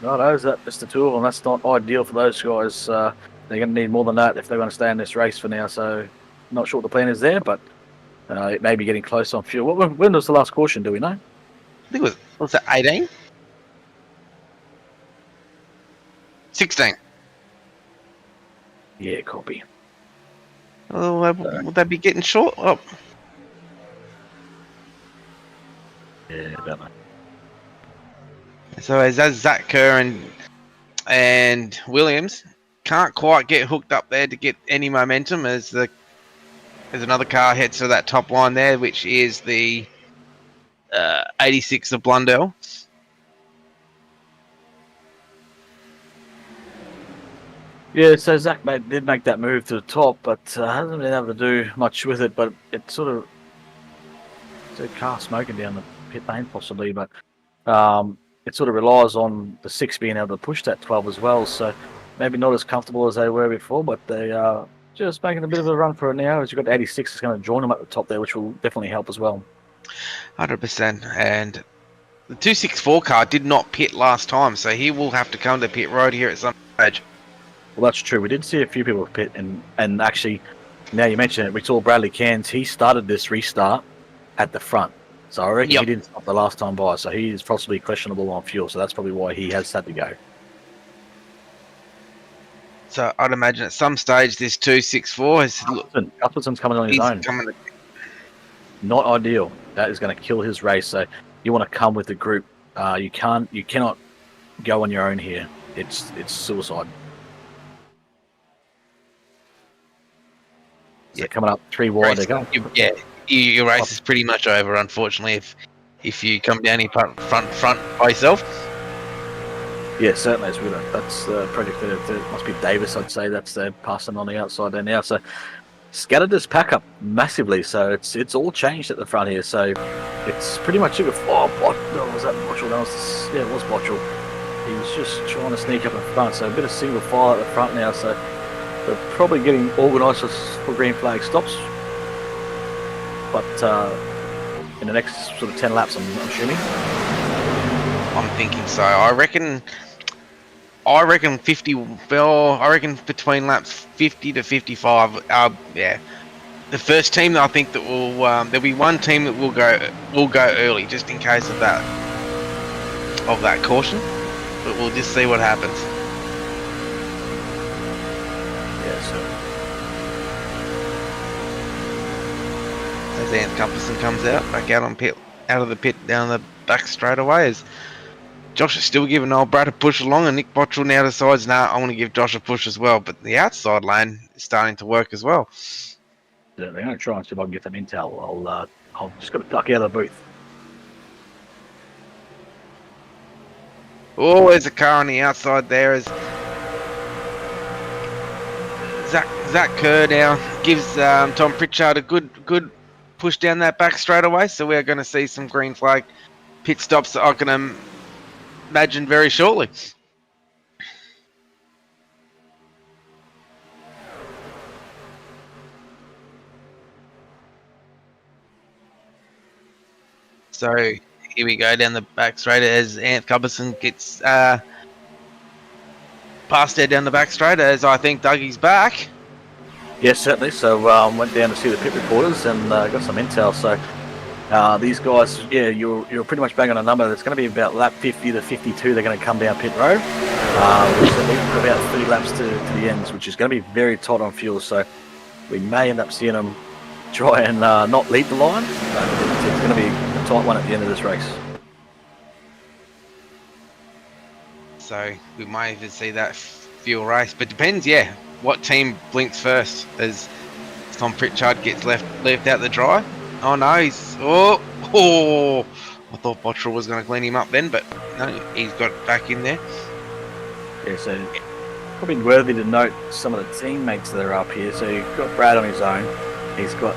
Righto, is that just the two of them? That's not ideal for those guys. They're going to need more than that if they're going to stay in this race for now. So, not sure what the plan is there, but it may be getting close on fuel. When was the last caution? Do we know? I think it was that 18? 16. Yeah, copy. Oh, would they be getting short? Oh. Yeah, I don't know. So as Zach Kerr and Williams can't quite get hooked up there to get any momentum as another car heads to that top line there, which is the 86 of Blundell. Yeah, so Zach did make that move to the top, but hasn't been able to do much with it. But it's a car smoking down the pit lane possibly, but it sort of relies on the 6 being able to push that 12 as well. So maybe not as comfortable as they were before, but they are just making a bit of a run for it now. As you've got 86 that's going to join them at the top there, which will definitely help as well. 100%. And the 264 car did not pit last time, so he will have to come to pit road here at some stage. Well, that's true. We did see a few people pit, and actually, now you mention it, we saw Bradley Cairns. He started this restart at the front. So I reckon he didn't stop the last time by, so he is possibly questionable on fuel, so that's probably why he has had to go. So I'd imagine at some stage this 264 is... Cuthbertson's coming on his own. Not ideal. That is going to kill his race, so you want to come with the group. You cannot go on your own here. It's suicide. So coming up 3 wide to go. Yeah. Your race is pretty much over, unfortunately, if you come down here front by yourself. Yeah, certainly. That's the project that must be Davis, I'd say. That's passing on the outside there now. So scattered this pack up massively. So it's all changed at the front here. So it's pretty much was that Botchell? It was Botchell. He was just trying to sneak up in front. So a bit of single file at the front now. So they're probably getting organised for green flag stops. But in the next sort of 10 laps, I'm assuming. I'm thinking so. I reckon 50. Well, I reckon between laps 50 to 55. Yeah, the first team that I think that will there'll be one team that will go early just in case of that caution. But we'll just see what happens. Yeah, so. As Ant Cumperson comes out, back out of the pit down the back straightaway, as Josh is still giving old Brad a push along, and Nick Bottrell now decides, I want to give Josh a push as well. But the outside lane is starting to work as well. Yeah, they're going to try and see if I can get some intel. I'll just got to duck out of the booth. Oh, there's a car on the outside there as Zach Kerr now gives Tom Pritchard a good push down that back straightaway, so we're going to see some green flag pit stops that I can imagine very shortly. So here we go down the back straight as Ant Cumberson gets past there down the back straight as I think Dougie's back. Yes, certainly. So went down to see the pit reporters and got some intel. So these guys, you're pretty much bang on a number. It's going to be about lap 50 to 52. They're going to come down pit road. So about 30 laps to the ends, which is going to be very tight on fuel. So we may end up seeing them try and not lead the line. It's going to be a tight one at the end of this race. So we might even see that fuel race, but depends, what team blinks first as Tom Pritchard gets left out the dry. Oh no, I thought Bottrell was going to clean him up then, but no, he's got back in there. Yeah, so probably worthy to note some of the teammates that are up here. So you've got Brad on his own. He's got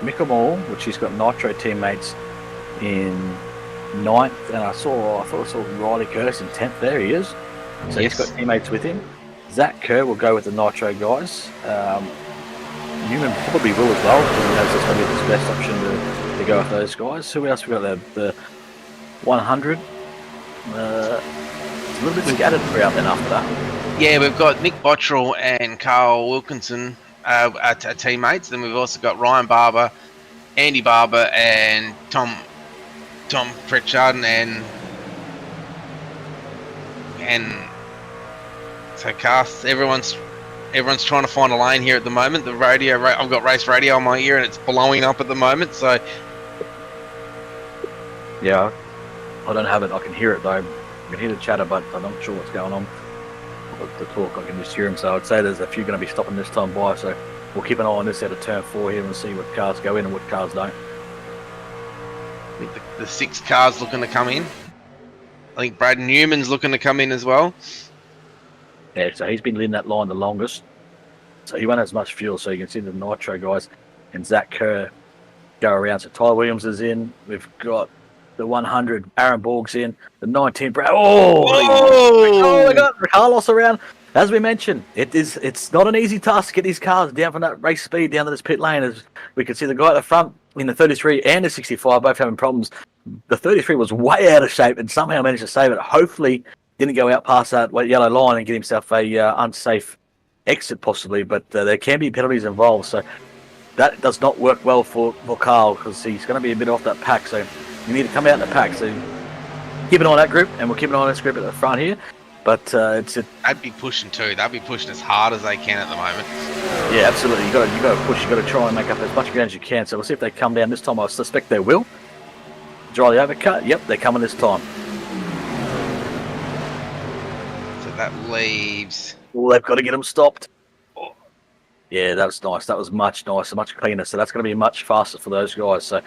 Mickamore, which he's got Nitro teammates in 9th, and I thought I saw Riley Curtis in 10th. There he is. So Yes. he's got teammates with him. Zach Kerr will go with the Nitro guys. Newman probably will as well, because he knows that's probably his best option to go with those guys. Who else we got there? The 100. It's a little bit scattered throughout then after that. Yeah, we've got Nick Bottrell and Carl Wilkinson are teammates. Then we've also got Ryan Barber, Andy Barber, and Tom Pritchard, and so cast. Everyone's trying to find a lane here at the moment. The radio, I've got race radio on my ear, and it's blowing up at the moment. So yeah, I don't have it. I can hear it though. I can hear the chatter, but I'm not sure what's going on. The talk, I can just hear him. So I'd say there's a few going to be stopping this time by. So we'll keep an eye on this out of turn 4 here and see what cars go in and what cars don't. I think the 6 cars looking to come in. I think Brad Newman's looking to come in as well. Yeah, so he's been in that line the longest. So he won't have as much fuel. So you can see the Nitro guys and Zach Kerr go around. So Ty Williams is in. We've got the 100, Aaron Borg's in. The 19, Brad. Oh, we got Carlos around. As we mentioned, it's not an easy task to get these cars down from that race speed down to this pit lane. As we can see the guy at the front in the 33 and the 65 both having problems. The 33 was way out of shape and somehow managed to save it. Hopefully didn't go out past that yellow line and get himself a unsafe exit possibly, but there can be penalties involved. So that does not work well for Carl, because he's going to be a bit off that pack. So you need to come out in the pack. So keep an eye on that group, and we'll keep an eye on this group at the front here. But They'd be pushing too. They'll be pushing as hard as they can at the moment. Yeah, absolutely. You got to push. You got to try and make up as much ground as you can. So we'll see if they come down this time. I suspect they will. Dry the overcut. Yep, they're coming this time. So that leaves. Well, they've got to get them stopped. Yeah, that was nice. That was much nicer, much cleaner. So that's going to be much faster for those guys. So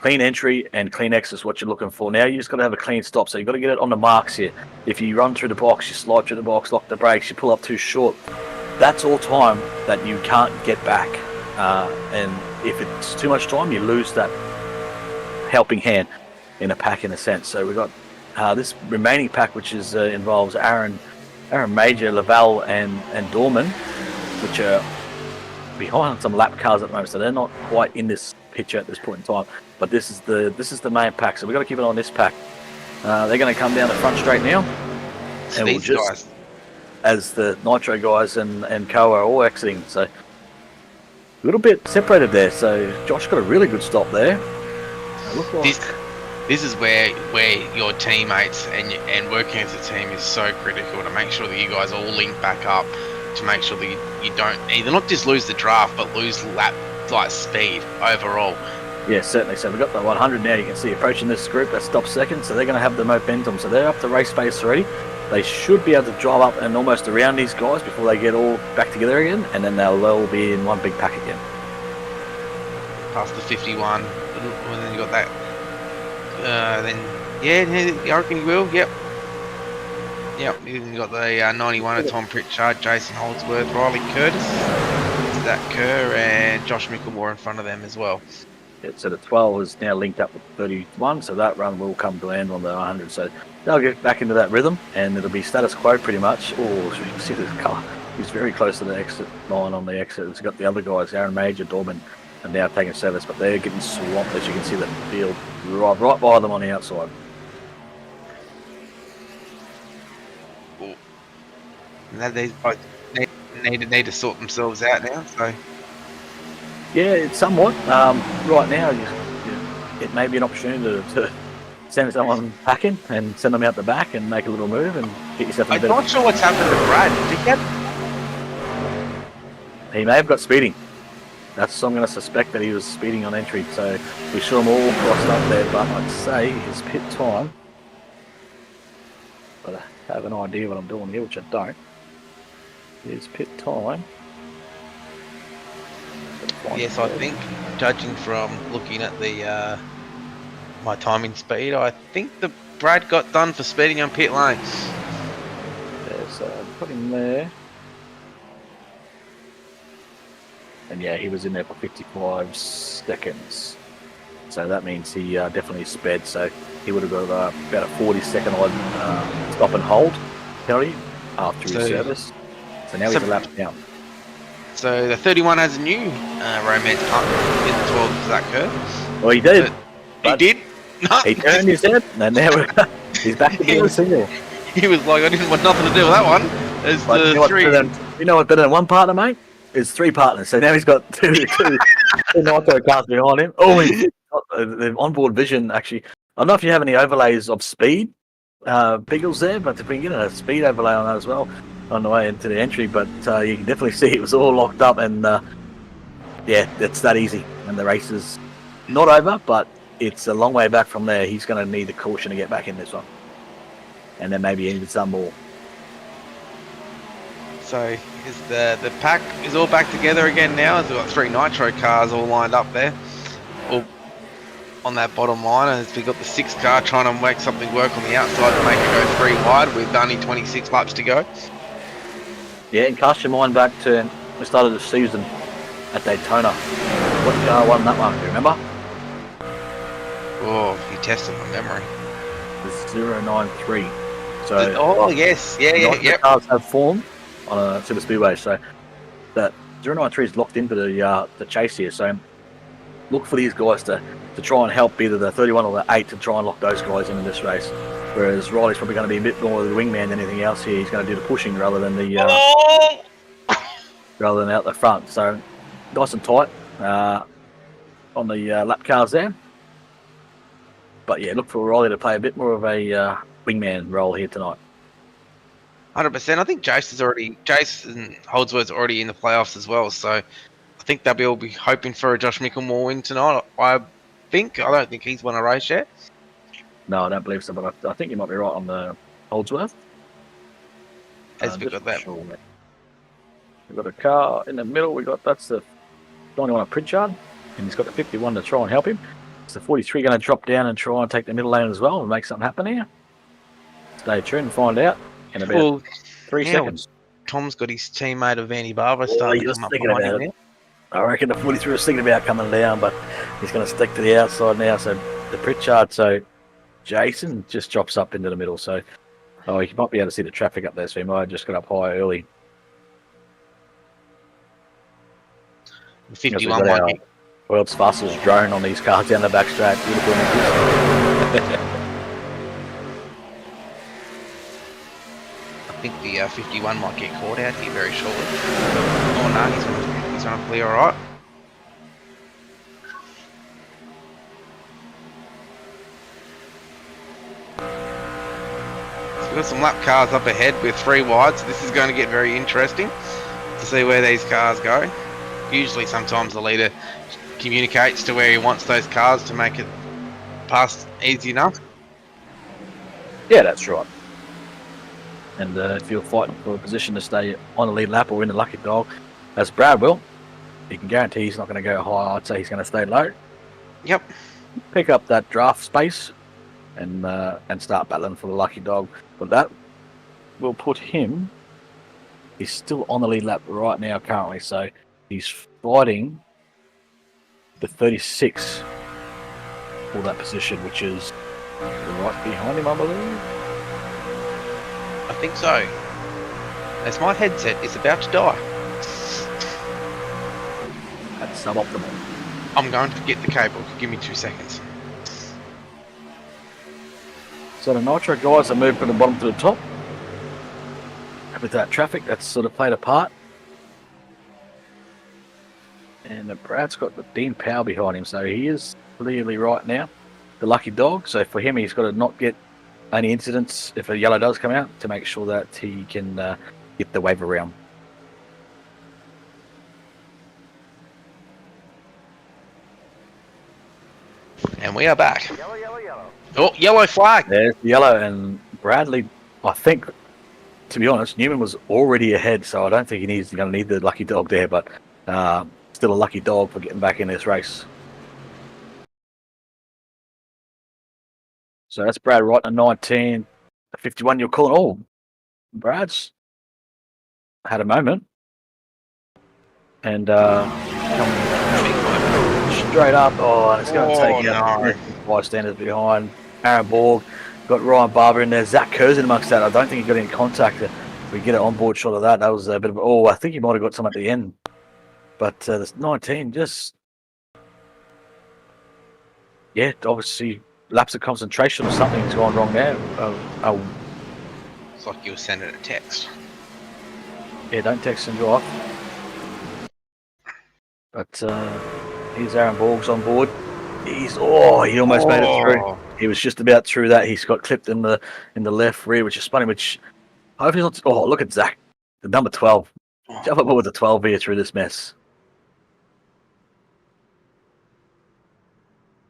clean entry and clean exit is what you're looking for. Now you just got to have a clean stop. So you've got to get it on the marks here. If you run through the box, you slide through the box, lock the brakes, you pull up too short, that's all time that you can't get back. And if it's too much time, you lose that helping hand in a pack in a sense. So we've got this remaining pack, which is involves Aaron Major, Laval, and Dorman, which are behind some lap cars at the moment. So they're not quite in this picture at this point in time. But this is the main pack. So we've got to keep it on this pack. They're going to come down the front straight now, and we'll just guys, as the Nitro guys and Co are all exiting. So a little bit separated there. So Josh got a really good stop there. This is where your teammates and working as a team is so critical, to make sure that you guys all link back up, to make sure that you don't either not just lose the draft but lose lap speed overall. Yeah, certainly. So we've got the 100 now. You can see approaching this group that stops second. So they're going to have the momentum. So they're up to race pace already. They should be able to drive up and almost around these guys before they get all back together again, and then they'll all be in one big pack again. Past the 51, and then you got that. I reckon you will. Yep. You got the 91 of Tom Pritchard, Jason Holdsworth, Riley Curtis, Zach Kerr, and Josh Mickelmore in front of them as well. Yeah, so the 12 is now linked up with 31, so that run will come to end on the 100. So they'll get back into that rhythm, and it'll be status quo pretty much. Oh, you can see this car. He's very close to the exit line on the exit. It's got the other guys, Aaron Major, Dorman, and now taking service, but they're getting swamped, as you can see the field right by them on the outside. Now these both need to sort themselves out now. So yeah, it's somewhat. Right now, it may be an opportunity to send someone packing and send them out the back and make a little move and get yourself. I'm not sure what's happened to Brad. Did he get? He may have got speeding. That's I'm going to suspect that he was speeding on entry. So we saw them all crossed up there, but I'd say his pit time. But I have an idea what I'm doing here, which I don't. His pit time. Yes, I think, judging from looking at the my timing speed, I think the Brad got done for speeding on pit lane. Yeah, so put him there. And yeah, he was in there for 55 seconds. So that means he definitely sped. So he would have got about a 40-second odd stop and hold penalty after his service. So now he's a lap down. So the 31 has a new romance partner in the 12 of Zach Kerr. Well, he did. He did? No. He turned his head, and now he's back to being single. He was like, I didn't want nothing to do with that one. There's the you know what better than one partner, mate? Is 3 partners. So now he's got two Nitro cars behind him. Oh, he's got the onboard vision, actually. I don't know if you have any overlays of speed, Biggles there, but if we can get a speed overlay on that as well on the way into the entry, but you can definitely see it was all locked up, and yeah, it's that easy. And the race is not over, but it's a long way back from there. He's going to need the caution to get back in this one. And then maybe even some more. So is the pack is all back together again now. We've got 3 Nitro cars all lined up there, all on that bottom line. As we got the 6th car trying to make something work on the outside to make it go 3 wide with only 26 laps to go. Yeah, and cast your mind back to the start of the season at Daytona. What car won that one? Do you remember? Oh, you tested my memory. The 093. So oh yes, yeah. Cars have formed on a super speedway, so that 093 is locked into the chase here. So look for these guys to try and help either the 31 or the 8 to try and lock those guys into this race. Whereas Riley's probably going to be a bit more of the wingman than anything else here. He's going to do the pushing rather than the rather than out the front. So nice and tight on the lap cars there. But yeah, look for Riley to play a bit more of a wingman role here tonight. 100%. I think Jason Holdsworth's already in the playoffs as well, so I think they'll be hoping for a Josh Mickelmore win tonight. I don't think he's won a race yet. No, I don't believe so, but I think you might be right on the Holdsworth. As we got that. Sure, we've got a car in the middle. That's the 91 of Pritchard, and he's got the 51 to try and help him. Is the 43 going to drop down and try and take the middle lane as well and make something happen here? Stay tuned and find out in about 3 seconds. Tom's got his teammate of Andy Barber starting to come up behind him. I reckon the 43 was thinking about coming down, but he's going to stick to the outside now. So the Pritchard, so Jason just drops up into the middle. So he might be able to see the traffic up there, so he might have just got up high early. The 51 might be world's fastest drone on these cars down the back straight. Beautiful. I think the 51 might get caught out here very shortly. Oh no, he's on a clear, all right. So we've got some lap cars up ahead with 3 wide, so this is going to get very interesting to see where these cars go. Usually sometimes the leader communicates to where he wants those cars to make it pass easy enough. Yeah, that's right. And if you're fighting for a position to stay on the lead lap or in the lucky dog, as Brad will, you can guarantee he's not going to go high. I'd say he's going to stay low. Yep. Pick up that draft space and start battling for the lucky dog. But that will put him. He's still on the lead lap right now currently, so he's fighting the 36 for that position, which is right behind him, I believe. I think so. As my headset is about to die. That's suboptimal. I'm going to get the cable. Give me 2 seconds. So the Nitro guys are moved from the bottom to the top. With that traffic, that's sort of played a part. And Brad's got the Dean Powell behind him, so he is clearly right now the lucky dog. So for him, he's got to not get any incidents if a yellow does come out to make sure that he can get the wave around. And we are back. Yellow. Oh, yellow flag. There's the yellow, and Bradley, I think, to be honest, Newman was already ahead, so I don't think he's going to need the lucky dog there, but still a lucky dog for getting back in this race. So that's Brad right at 19. The 51 you're calling. Oh, Brad's had a moment. And Coming straight up. Oh, and it's going to take out no. bystanders behind. Aaron Borg. Got Ryan Barber in there. Zach Kerr's in amongst that. I don't think he got any contact. If we get an onboard shot of that, that was a bit of... Oh, I think he might have got some at the end. But this 19 just... Yeah, obviously lapse of concentration or something's gone wrong there. It's like you were sending a text. Yeah, don't text and drive. But here's Aaron Borg's on board. He almost made it through. He was just about through that. He's got clipped in the left rear, which is funny. Which hopefully not. Oh, look at Zach, the number 12. Jump up with the 12 here through this mess.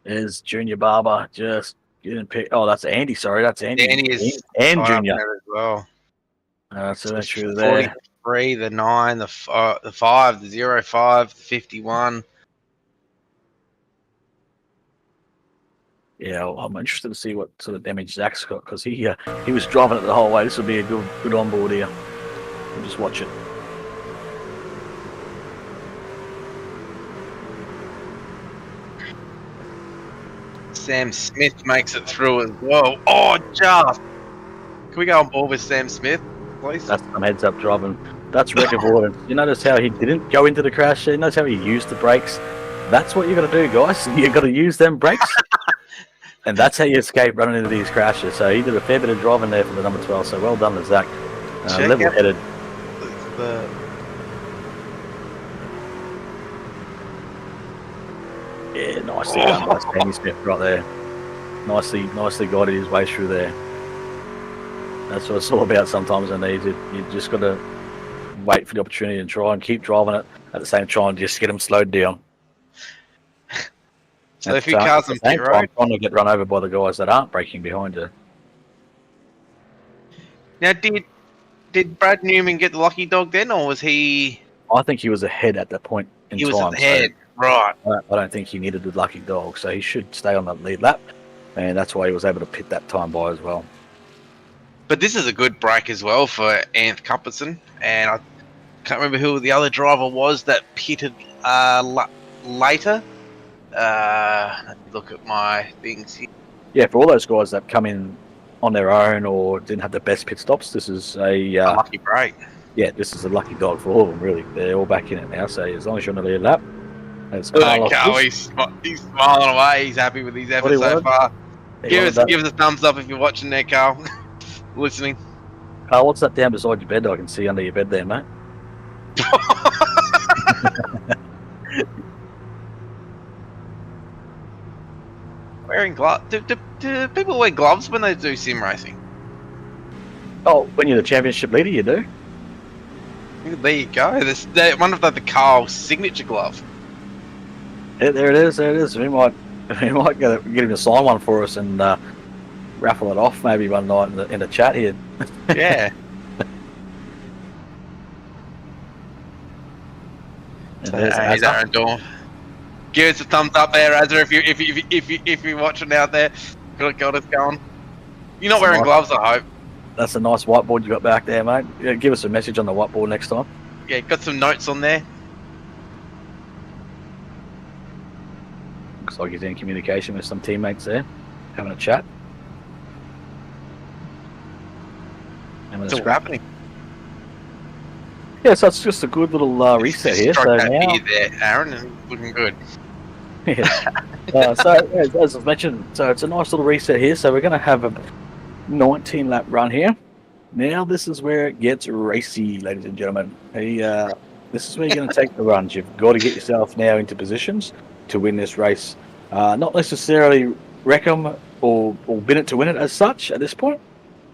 There's Junior Barber just getting picked. Oh, that's Andy. Sorry, that's Andy. Andy is and Junior as well. So that's through there. 43, the 9, the 5, the 0, 5, the 51. Yeah, well, I'm interested to see what sort of damage Zach's got because he was driving it the whole way. This will be a good onboard here. We'll just watch it. Sam Smith makes it through as well. Oh, just. Can we go on board with Sam Smith, please? That's some heads up driving. That's wreck avoidance. You notice how he didn't go into the crash? You notice how he used the brakes? That's what you got to do, guys. You got to use them brakes. And that's how you escape running into these crashes. So he did a fair bit of driving there for the number 12. So well done to Zach. Level-headed. Yeah, nicely done by Sammy Smith right there. Nicely guided his way through there. That's what it's all about sometimes in these. You just got to wait for the opportunity and try and keep driving it at the same time, just get them slowed down. So if you cars on pit road, trying to get run over by the guys that aren't braking behind you. Now, did Brad Newman get the lucky dog then, or was he? I think he was ahead at that point in time. He was ahead, right? I don't think he needed the lucky dog, so he should stay on that lead lap, and that's why he was able to pit that time by as well. But this is a good break as well for Anth Cuperson, and I can't remember who the other driver was that pitted later. Let me look at my things here. Yeah, for all those guys that come in on their own or didn't have the best pit stops, this is a lucky break. Yeah, this is a lucky dog for all of them, really. They're all back in it now, so as long as you're on the lead lap. Look at Carl, he's smiling away. He's happy with his effort so far. Give us a thumbs up if you're watching there, Carl. Listening. Carl, what's that down beside your bed? I can see under your bed there, mate. Wearing gloves. Do people wear gloves when they do sim racing? Oh, when you're the championship leader, you do. There you go. I wonder if that's the Carl signature glove. Yeah, there it is. We might get him to sign one for us and raffle it off maybe one night in the chat here. Yeah. Here's Aaron Dawn. Give us a thumbs up there, Azza, if you're watching out there. Got us going. You're not wearing gloves, I hope. That's a nice whiteboard you got back there, mate. Yeah, give us a message on the whiteboard next time. Yeah, got some notes on there. Looks like he's in communication with some teammates there, having a chat. What's happening? Yeah, so it's just a good little reset here. So now, there, Aaron, and looking good. Yeah. So as I mentioned, so it's a nice little reset here. So we're going to have a 19 lap run here. Now this is where it gets racy, ladies and gentlemen. This is where you're going to take the runs. You've got to get yourself now into positions to win this race. Not necessarily wreck them or bin it to win it as such at this point.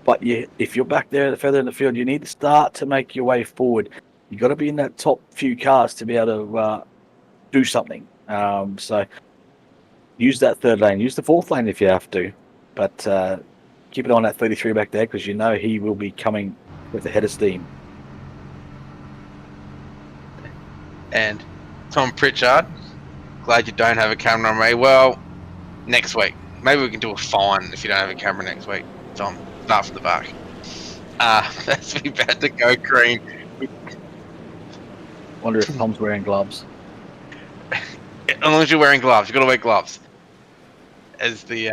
But if you're back there further in the field, you need to start to make your way forward. You've got to be in that top few cars to be able to do something. So use that third lane. Use the fourth lane if you have to. But keep it on that 33 back there because you know he will be coming with a head of steam. And Tom Pritchard, glad you don't have a camera on me. Well, next week. Maybe we can do a fine if you don't have a camera next week. Tom, start from the back. That's about to go green. Wonder if Tom's wearing gloves. As long as you're wearing gloves, you've got to wear gloves. As the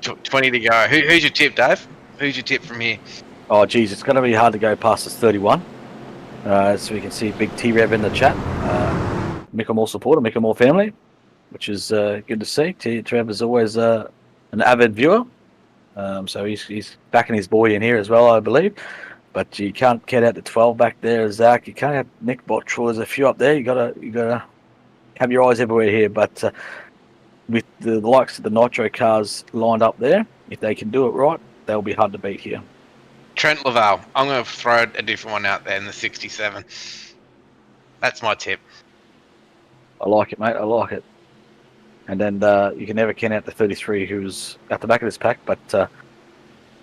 20 to go. Who's your tip, Dave? Who's your tip from here? Oh, geez, it's going to be hard to go past this 31. So we can see Big T-Rev in the chat. Mickamore supporter, Mickamore family, which is good to see. T-Rev is always an avid viewer. So he's backing his boy in here as well, I believe. But you can't get out to 12 back there, Zach. You can't have Nick Bottrell. There's a few up there. You gotta have your eyes everywhere here. But with the likes of the Nitro cars lined up there, if they can do it right, they'll be hard to beat here. Trent Laval. I'm going to throw a different one out there in the 67. That's my tip. I like it, mate. I like it. And then you can never count out the 33, who's at the back of this pack, but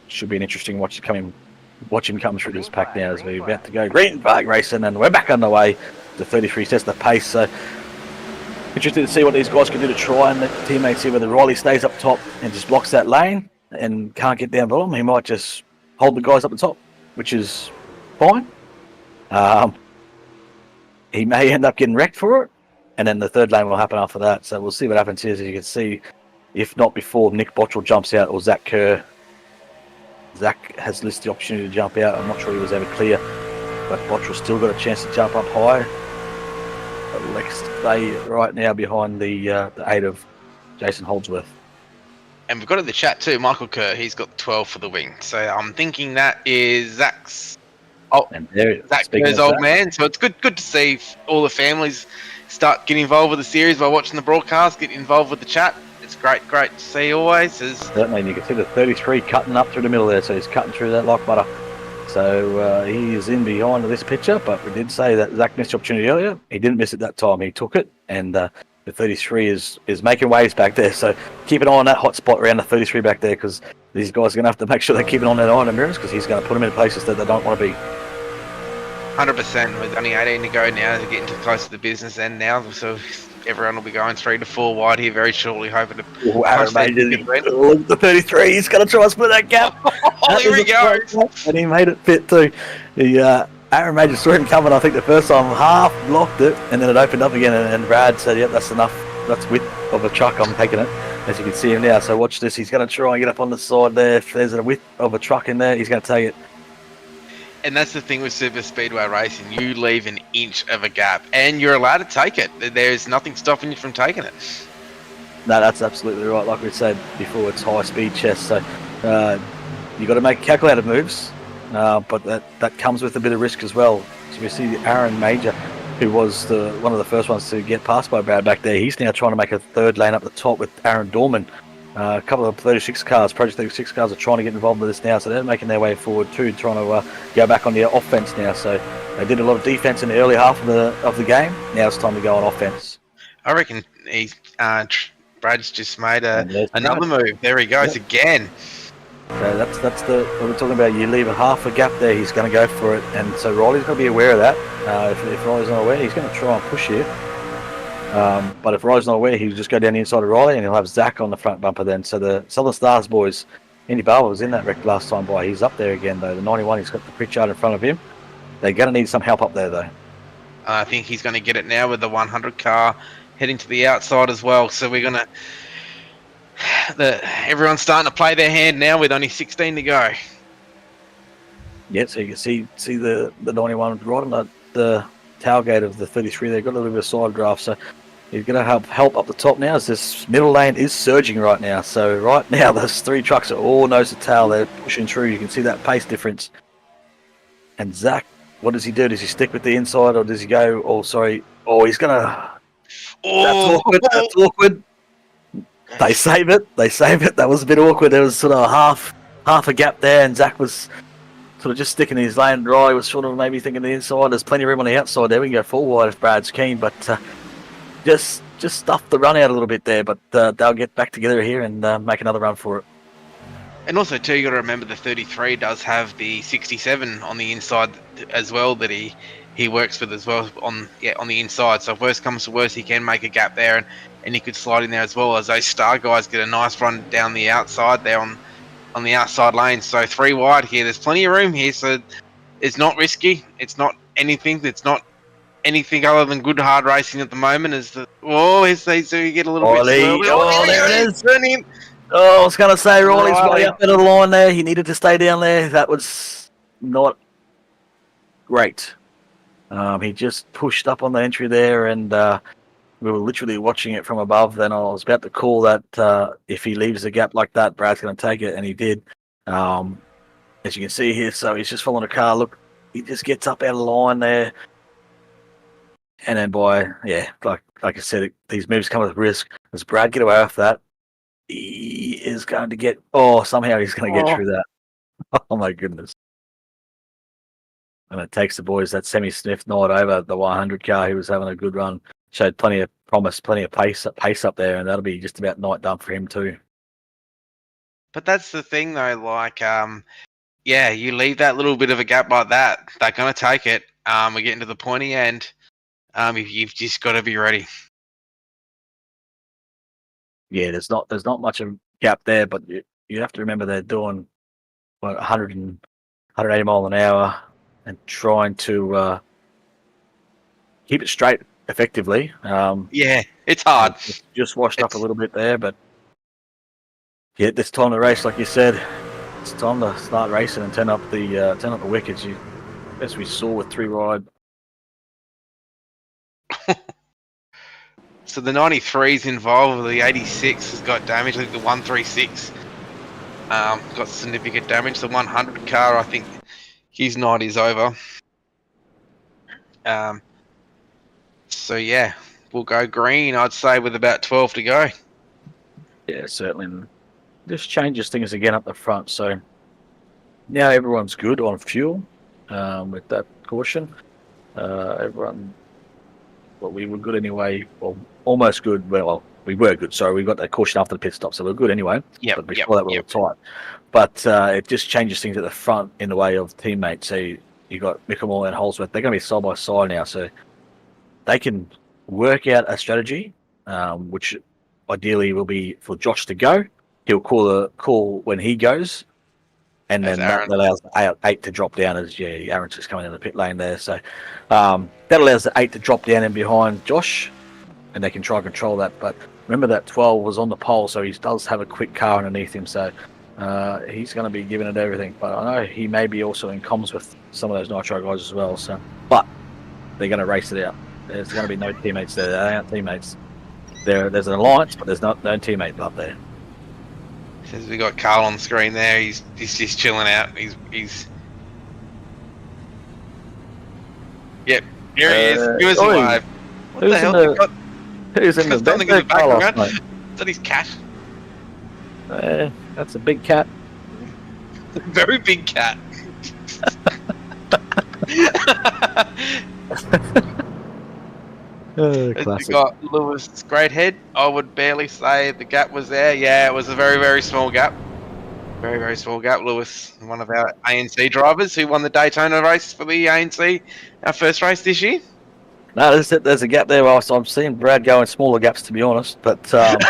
should be an interesting watch him come through this pack now as we're about to go Green Park Racing, and we're back on the way. The 33 sets the pace, so interested to see what these guys can do to try and let teammates here, whether Riley stays up top and just blocks that lane and can't get down bottom. He might just hold the guys up the top, which is fine. He may end up getting wrecked for it, and then the third lane will happen after that. So we'll see what happens here. As you can see, if not before Nick Bottrell jumps out or Zach Kerr. Zach has listed the opportunity to jump out. I'm not sure he was ever clear, but Bottrell's still got a chance to jump up high. But Lex stay right now behind the 8 of Jason Holdsworth. And we've got in the chat too, Michael Kerr. He's got 12 for the wing. So I'm thinking that is Zach's. Oh, and there, Zach Kerr's old man. So it's good to see all the families start getting involved with the series by watching the broadcast, get involved with the chat. It's great to see always. Certainly, and you can see the 33 cutting up through the middle there, so he's cutting through that like butter. So he is in behind this picture, but we did say that Zach missed the opportunity earlier. He didn't miss it that time. He took it, and the 33 is making waves back there. So keep an eye on that hot spot around the 33 back there, because these guys are going to have to make sure they keep it on that iron mirrors, because he's going to put them in places that they don't want to be. 100%. With only 18 to go now, they're getting too close to the business end now. So everyone will be going 3 to 4 wide here very shortly, hoping to. The 33, he's going to try and split that gap. Oh, here we go. And he made it fit too. Aaron Major saw him coming, I think the first time, half blocked it, and then it opened up again, and Brad said, yep, that's enough. That's width of a truck, I'm taking it. As you can see him now, so watch this. He's going to try and get up on the side there. If there's a width of a truck in there, he's going to take it. And that's the thing with super speedway racing. You leave an inch of a gap, and you're allowed to take it. There's nothing stopping you from taking it. No, that's absolutely right. Like we said before, it's high-speed chess, so you've got to make calculated moves, but that comes with a bit of risk as well. So we see Aaron Major, who was one of the first ones to get passed by Brad back there. He's now trying to make a third lane up the top with Aaron Dorman. A couple of 36 cars, Project 36 cars, are trying to get involved with this now, so they're making their way forward too, trying to go back on the offense now. So they did a lot of defense in the early half of the game. Now it's time to go on offense. I reckon Brad's just made another move. There he goes again. So that's what we're talking about. You leave a half a gap there, he's going to go for it, and so Riley's going to be aware of that. If Riley's not aware, he's going to try and push here. But if Riley's not aware, he'll just go down the inside of Riley, and he'll have Zach on the front bumper then. So the Southern Stars boys, Andy Barber was in that wreck last time by. He's up there again though. The 91, he's got the Pritchard in front of him. They're going to need some help up there though. I think he's going to get it now with the 100 car heading to the outside as well. So we're going to... everyone's starting to play their hand now with only 16 to go. Yeah, so you can see the 91 right on the tailgate of the 33. They've got a little bit of side draft, so he's going to help up the top now as this middle lane is surging right now. So right now those 3 trucks are all nose to tail. They're pushing through. You can see that pace difference. And Zach, what does he do? Does he stick with the inside, or does he go, he's going to... Oh, that's awkward. They save it. That was a bit awkward. There was sort of half a gap there, and Zach was sort of just sticking in his lane. Riley was sort of maybe thinking the inside. There's plenty of room on the outside there. We can go full wide if Brad's keen, but just stuffed the run out a little bit there. But they'll get back together here and make another run for it. And also too, you got to remember the 33 does have the 67 on the inside as well that he works with as well on the inside. So if worst comes to worst, he can make a gap there, and he could slide in there as well, as those star guys get a nice run down the outside there on the outside lane. So 3 wide here. There's plenty of room here, so it's not risky. It's not anything. It's not anything other than good hard racing at the moment. Is the so you get a little bit Riley, swirly. oh, there it is. Turning. Oh, I was going to say, Riley's way Riley. up into the line there. He needed to stay down there. That was not great. He just pushed up on the entry there, and we were literally watching it from above. Then I was about to call that if he leaves the gap like that, Brad's going to take it, and he did. As you can see here, so he's just following the car. Look, he just gets up out of line there. And then like I said, these moves come with risk. Does Brad get away with that? He is going to get. Oh, somehow he's going to get through that. Oh my goodness! And it takes the boys that semi-sniff night over the 100 car. He was having a good run. Showed plenty of promise, plenty of pace up there, and that'll be just about night done for him too. But that's the thing, though. Like, you leave that little bit of a gap like that, they're gonna take it. We're getting to the pointy end. You've just got to be ready. Yeah, there's not much of a gap there, but you have to remember they're doing 180 mile an hour and trying to keep it straight effectively. It's hard. Just washed up a little bit there, but yeah, this time to race, like you said, it's time to start racing and turn up the wickets. As we saw with 3 wide. So the 93's involved. The 86 has got damage. I think the 136 got significant damage. The 100 car, I think his night is over. So yeah, we'll go green, I'd say, with about 12 to go. Yeah, certainly. This changes things again up the front. So now everyone's good on fuel with that caution. We were good anyway. Well, almost good. Well, we were good. Sorry, we got that caution after the pit stop, so we we're good anyway. Yeah. But before that, we were tight. But it just changes things at the front in the way of teammates. So you got Mickelmore and Holsworth. They're going to be side by side now, so they can work out a strategy, which ideally will be for Josh to go. He'll call when he goes, and then that allows the 8 to drop down as Aaron's just coming in the pit lane there. So that allows the 8 to drop down in behind Josh, and they can try and control that. But remember that 12 was on the pole, so he does have a quick car underneath him. So he's going to be giving it everything. But I know he may be also in comms with some of those Nitro guys as well. So, but they're going to race it out. There's going to be no teammates there. They aren't teammates. There's an alliance, but there's no teammate up there. Says we got Carl on the screen there. He's just chilling out. He's Yep, here he is. Give us a wave. What the hell? Who's in the something in the background? Is that his cat? That's a big cat. Very big cat. We got Lewis Great Head. I would barely say the gap was there. Yeah, it was a very, very small gap. Very, very small gap. Lewis, one of our ANC drivers who won the Daytona race for the ANC, our first race this year. No, there's a gap there. I'm seeing Brad go in smaller gaps, to be honest. But that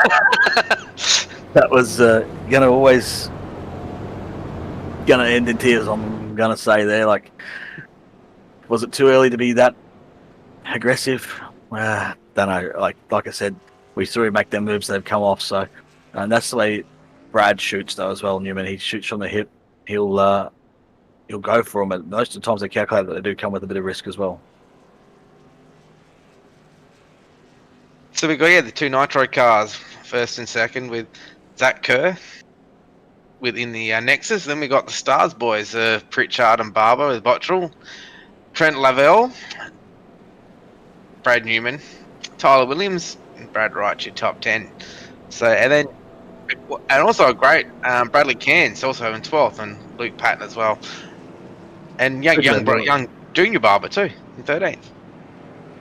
was gonna end in tears. I'm gonna say there. Like, was it too early to be that aggressive? Don't know. Like I said, we saw him make them moves. They've come off. So, and that's the way Brad shoots though as well. Newman, he shoots from the hip. He'll go for them. And most of the times they calculate that they do come with a bit of risk as well. So we got the 2 Nitro cars, first and second, with Zach Kerr within the Nexus. Then we got the Stars boys, Pritchard and Barber with Bottrell, Trent Lavelle, Brad Newman, Tyler Williams, and Brad Wright, your top 10. So and also a great Bradley Cairns, also in 12th, and Luke Patton as well, and young junior Barber too in 13th.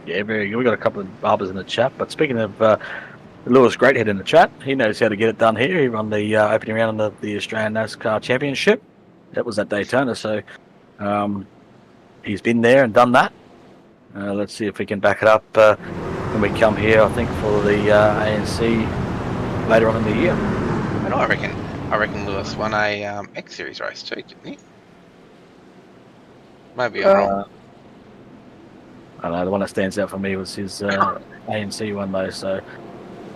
Yeah, very good. We got a couple of Barbers in the chat. But speaking of Lewis Greathead in the chat, he knows how to get it done here. He won the opening round of the Australian NASCAR Championship. That was at Daytona, so he's been there and done that. Let's see if we can back it up when we come here, I think, for the ANC later on in the year. And I reckon Lewis won a X Series race too, didn't he? Maybe I'm wrong. I don't know, the one that stands out for me was his ANC one though, so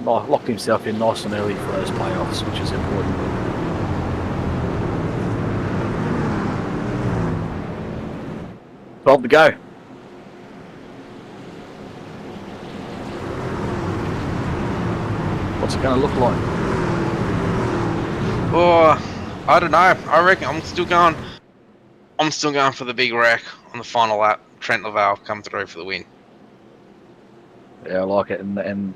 locked himself in nice and early for those playoffs, which is important. 12 to go. What's it going to look like? Oh, I don't know. I reckon I'm still going for the big wreck on the final lap. Trent Laval come through for the win. Yeah, I like it. And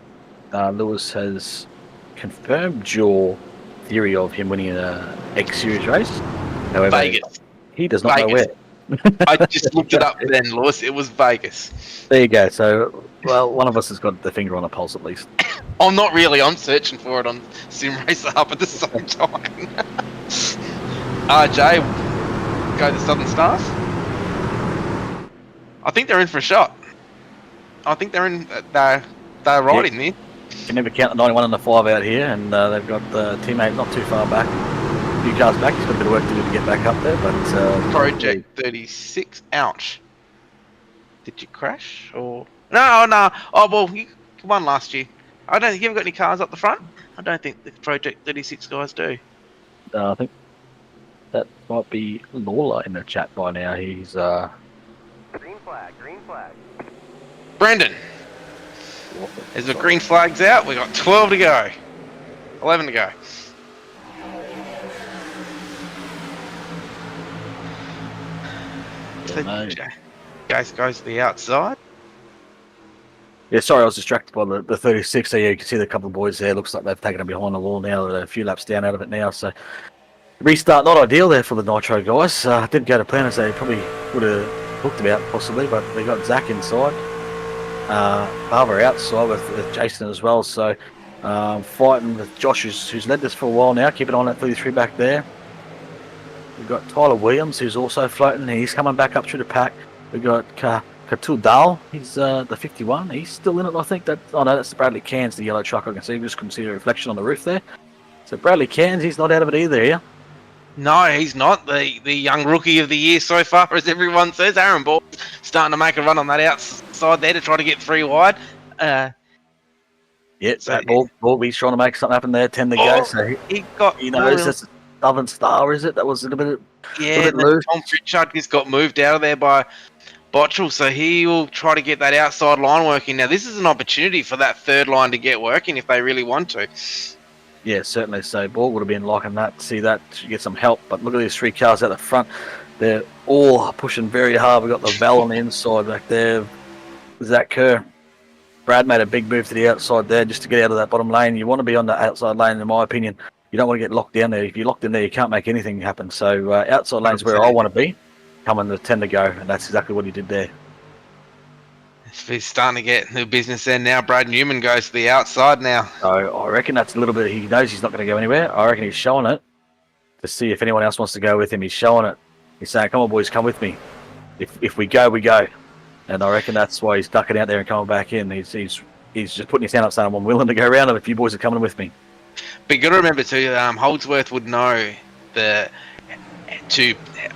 Lewis has confirmed your theory of him winning an X Series race. However, Vegas. he does not know where. I just looked it up then, Lewis. It was Vegas. There you go. So, well, one of us has got the finger on the pulse at least. I'm not really. I'm searching for it on Sim Racer Hub at the same time. RJ, go to Southern Stars. I think they're in for a shot. I think they're in. They're right in there. You can never count the 91 and the 5 out here, and they've got the teammate not too far back. A few cars back. He's got a bit of work to do to get back up there, but Project 36. Ouch. Did you crash or no? Oh well, you won last year. I don't think you haven't got any cars up the front. I don't think the Project 36 guys do. I think that might be Lawler in the chat by now. He's Green flag, green flag. Brendan, as the green flag's out, we got 12 to go. 11 to go. Goes to the outside. Yeah, sorry, I was distracted by the 36. So yeah, you can see the couple of boys there. Looks like they've taken it behind the wall now. They're a few laps down out of it now. So restart not ideal there for the Nitro guys. Didn't go to plan as they probably would have talked about possibly, but they got Zach inside, Barbara outside with Jason as well. So fighting with Josh, who's led this for a while now. Keep it on that 33 back there. We've got Tyler Williams, who's also floating. He's coming back up through the pack. We've got Katul Dal. He's the 51. He's still in it, I think. Oh no, that's Bradley Cairns, the yellow truck. I can see. You just couldn't see the reflection on the roof there. So Bradley Cairns, he's not out of it either here. No, he's not. The young rookie of the year so far, as everyone says. Aaron Ball starting to make a run on that outside there to try to get 3 wide. Yeah, so Ball, he's trying to make something happen there. 10 to go. So he knows that's a Southern Star, is it? That was a little bit loose. Tom Pritchard just got moved out of there by Botchell, so he will try to get that outside line working. Now, this is an opportunity for that third line to get working if they really want to. Yeah, certainly. So Ball would have been liking that, see that, to get some help. But look at these 3 cars out the front. They're all pushing very hard. We've got the Val on the inside back there. Zach Kerr. Brad made a big move to the outside there just to get out of that bottom lane. You want to be on the outside lane, in my opinion. You don't want to get locked down there. If you're locked in there, you can't make anything happen. So outside lane's where I want to be. Coming to 10 to go, and that's exactly what he did there. He's starting to get new business there now. Brad Newman goes to the outside now. So I reckon that's a little bit. He knows he's not going to go anywhere. I reckon he's showing it to see if anyone else wants to go with him. He's showing it. He's saying, "Come on, boys, come with me. If we go, we go." And I reckon that's why he's ducking out there and coming back in. He's just putting his hand up, saying, "I'm willing to go around, and if you boys are coming with me." But you got to remember too, Holdsworth would know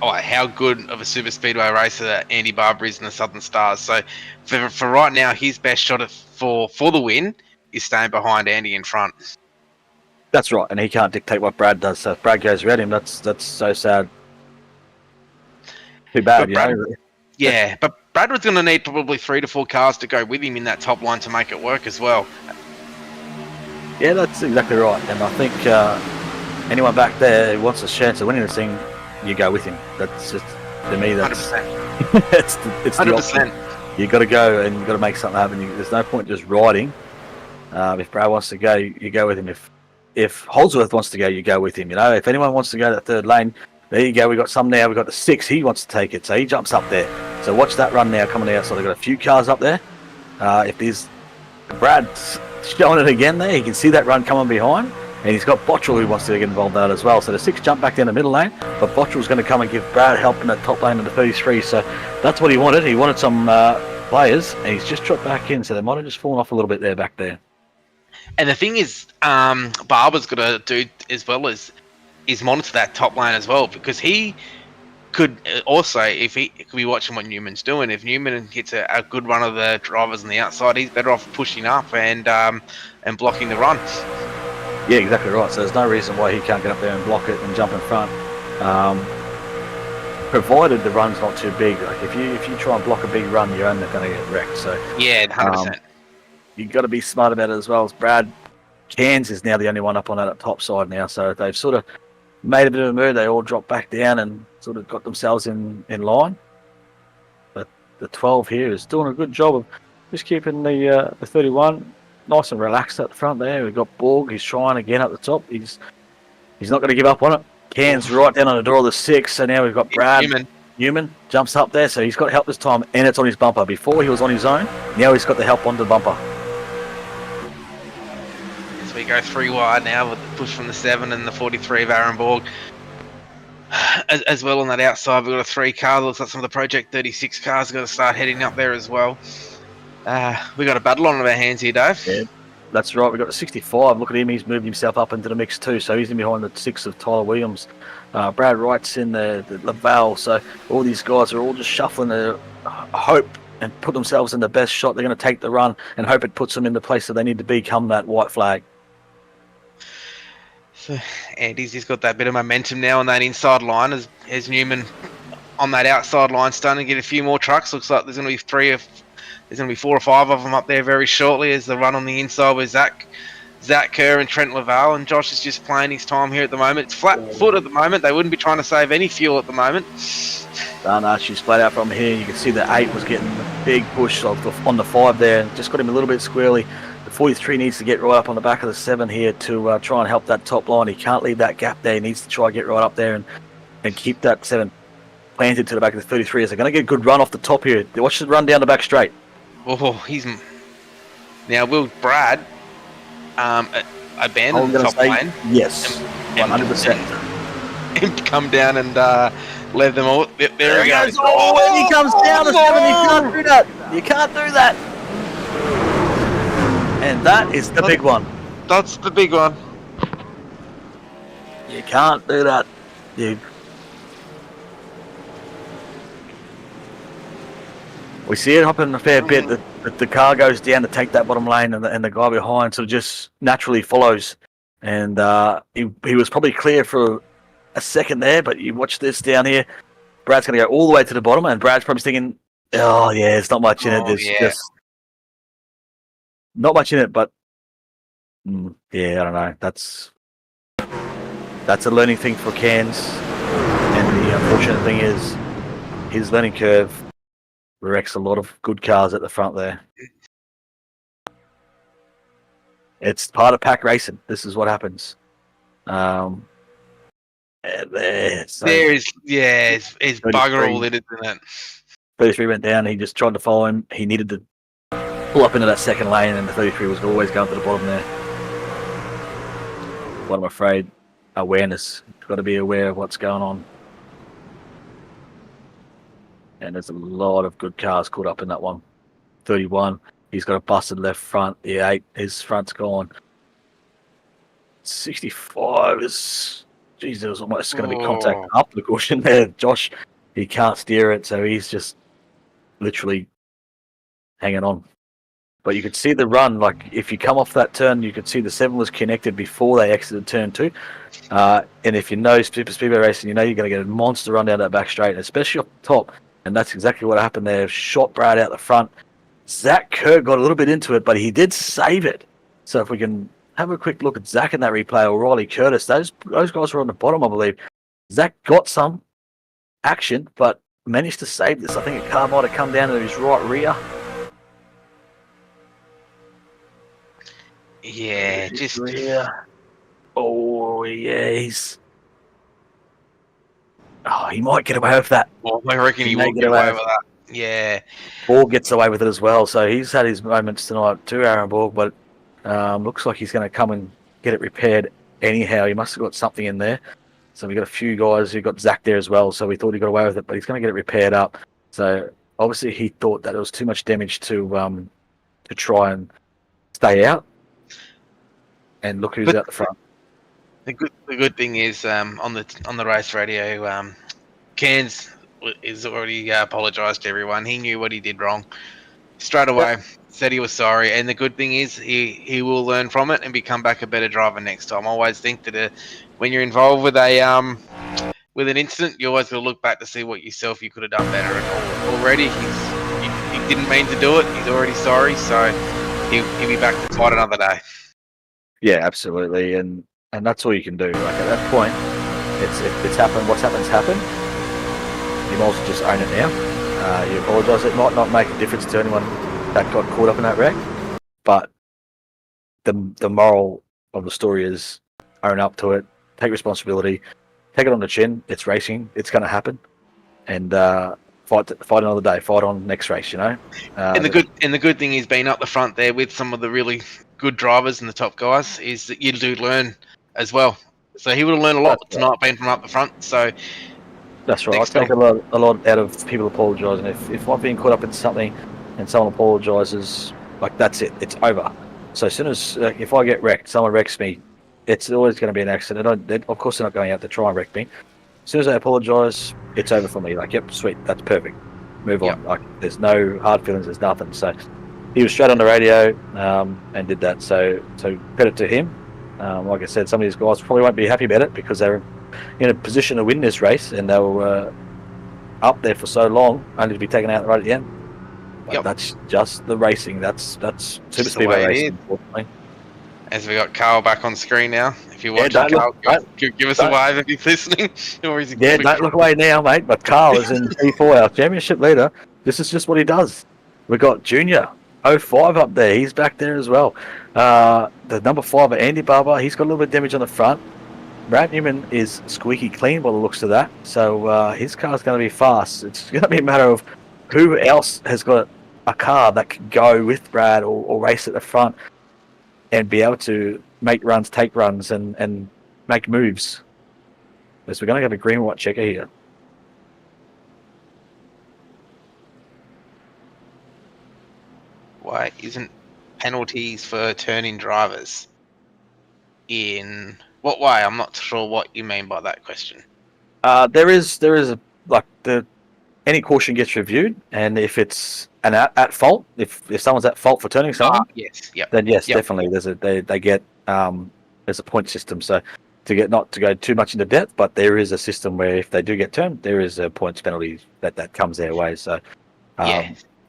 how good of a super speedway racer that Andy Barber is in the Southern Stars. So for right now, his best shot for the win is staying behind Andy in front. That's right, and he can't dictate what Brad does. So if Brad goes around him, that's so sad. Too bad, Yeah, but Brad was going to need probably 3 to 4 cars to go with him in that top line to make it work as well. Yeah, that's exactly right. And I think anyone back there who wants a chance of winning this thing, you go with him. That's just, to me, that's 100%. it's the 100%. option. You got to go and you got to make something happen. There's no point just riding. If Brad wants to go, you go with him. If Holdsworth wants to go, you go with him. You know, if anyone wants to go to that third lane, there you go. We got some now. We got the 6. He wants to take it, so he jumps up there. So watch that run now coming out. So they've got a few cars up there. If there's Brad's showing it again there, you can see that run coming behind. And he's got Bottrell who wants to get involved in that as well. So the 6 jump back down the middle lane, but Bottrell's going to come and give Brad help in that top lane of the 33. So that's what he wanted. He wanted some players, and he's just dropped back in. So they might have just fallen off a little bit there back there. And the thing is, Barber's got to do as well as is monitor that top lane as well, because he could also, if he could be watching what Newman's doing, if Newman hits a good run of the drivers on the outside, he's better off pushing up and blocking the run. Yeah, exactly right. So there's no reason why he can't get up there and block it and jump in front, provided the run's not too big. Like if you try and block a big run, you're only going to get wrecked. So yeah, 100%. You've got to be smart about it as well. As Brad Cairns is now the only one up on that top side now, so they've sort of made a bit of a move. They all dropped back down and sort of got themselves in line. But the 12 here is doing a good job of just keeping the 31 nice and relaxed at the front there. We've got Borg. He's trying again at the top. He's not going to give up on it. Cairns right down on the door of the 6. So now we've got Brad Newman jumps up there. So he's got help this time, and it's on his bumper. Before he was on his own. Now he's got the help on the bumper. So we go 3 wide now with the push from the 7 and the 43 of Aaron Borg. As well on that outside, we've got a 3 car. Looks like some of the Project 36 cars are going to start heading up there as well. We got a battle on our hands here, Dave. Yeah, that's right. We've got the 65. Look at him. He's moved himself up into the mix too. So he's in behind the 6 of Tyler Williams. Brad Wright's in the Laval. So all these guys are all just shuffling their hope and put themselves in the best shot. They're going to take the run and hope it puts them in the place that they need to be come that white flag. So Andy's just got that bit of momentum now on that inside line as Newman on that outside line starting to get a few more trucks. Looks like there's going to be 4 or 5 of them up there very shortly as the run on the inside with Zach Kerr and Trent Laval, and Josh is just playing his time here at the moment. It's flat foot at the moment. They wouldn't be trying to save any fuel at the moment. No, she's split out from here. You can see the 8 was getting a big push on the 5 there and just got him a little bit squirrely. The 43 needs to get right up on the back of the 7 here to try and help that top line. He can't leave that gap there. He needs to try and get right up there and keep that 7 planted to the back of the 33 as they're going to get a good run off the top here. Watch the run down the back straight. Oh, he's now will Brad abandon the top lane? Yes, 100%. And come down and let them all. There he goes. Oh, he comes down to 7. You can't do that. You can't do that. And that is the big one. That's the big one. You can't do that. We see it happen a fair bit that the car goes down to take that bottom lane and the guy behind sort of just naturally follows. And he was probably clear for a second there, but you watch this down here. Brad's going to go all the way to the bottom, and Brad's probably thinking, oh, yeah, there's not much in it. There's just not much in it, but yeah, I don't know. That's a learning thing for Cairns. And the unfortunate thing is his learning curve wrecks a lot of good cars at the front there. It's part of pack racing. This is what happens. It's bugger all in it, isn't it? 33 went down. He just tried to follow him. He needed to pull up into that second lane, and the 33 was always going to the bottom there. But I'm afraid awareness. You've got to be aware of what's going on. And there's a lot of good cars caught up in that one. 31, he's got a busted left front. The 8, his front's gone. 65 is... Geez, there was almost going to be contact up the cushion there. Josh, he can't steer it, so he's just literally hanging on. But you could see the run, like if you come off that turn, you could see the 7 was connected before they exited turn 2. And if you know Super Speedway Racing, you know you're going to get a monster run down that back straight, especially off the top. And that's exactly what happened there. Shot Brad out the front. Zach Kerr got a little bit into it, but he did save it. So if we can have a quick look at Zach in that replay, or Riley Curtis, those guys were on the bottom, I believe. Zach got some action, but managed to save this. I think a car might have come down to his right rear. Yeah, just... rear. Oh, yeah, he might get away with that. Well, I reckon he will get away with that. Yeah. Borg gets away with it as well, so he's had his moments tonight too, Aaron Borg, but looks like he's going to come and get it repaired anyhow. He must have got something in there. So we've got a few guys who got Zach there as well, so we thought he got away with it, but he's going to get it repaired up. So obviously he thought that it was too much damage to try and stay out. And look who's out the front. The good thing is on the race radio, Cairns is already apologised to everyone. He knew what he did wrong straight away. Said he was sorry, and the good thing is he will learn from it and become back a better driver next time. I always think that when you're involved with with an incident, you always got to look back to see what you could have done better. And already he didn't mean to do it. He's already sorry, so he'll be back to fight another day. Yeah, absolutely, and that's all you can do. Like at that point, it's happened. What's happened's happened. You might as well just own it now. You apologise. It might not make a difference to anyone that got caught up in that wreck, but the moral of the story is own up to it, take responsibility, take it on the chin. It's racing. It's going to happen, and fight another day. Fight on next race. You know. And the good thing is being up the front there with some of the really good drivers and the top guys is that you do learn as well. So he would have learned a lot tonight being from up the front. So that's right. I take a lot out of people apologising. If I've been caught up in something and someone apologises, like that's it. It's over. So as soon as if I get wrecked, someone wrecks me, it's always going to be an accident. Of course, they're not going out to try and wreck me. As soon as they apologise, it's over for me. Like, yep, sweet, that's perfect. Move on. Like, there's no hard feelings. There's nothing. So he was straight on the radio and did that. So credit to him. Like I said, some of these guys probably won't be happy about it because they're in a position to win this race and they were up there for so long, only to be taken out right at the end. But that's just the racing. That's super speedway racing, unfortunately. As we got Carl back on screen now. If you're watching, Carl, give us a wave if you're listening. Don't look away now, mate. But Carl is in P4, our championship leader. This is just what he does. We got Junior 05 up there. He's back there as well. The number 5, Andy Barber, he's got a little bit of damage on the front. Brad Newman is squeaky clean by the looks of that. So his car's going to be fast. It's going to be a matter of who else has got a car that can go with Brad or race at the front and be able to make runs, take runs, and make moves. Because we're going to have a green white checker here. Why isn't penalties for turning drivers in what way? I'm not sure what you mean by that question. There is any caution gets reviewed, and if it's an at fault, if someone's at fault for turning someone, then yes, definitely they get there's a point system. So not to go too much into depth, but there is a system where if they do get turned, there is a points penalty that comes their way. So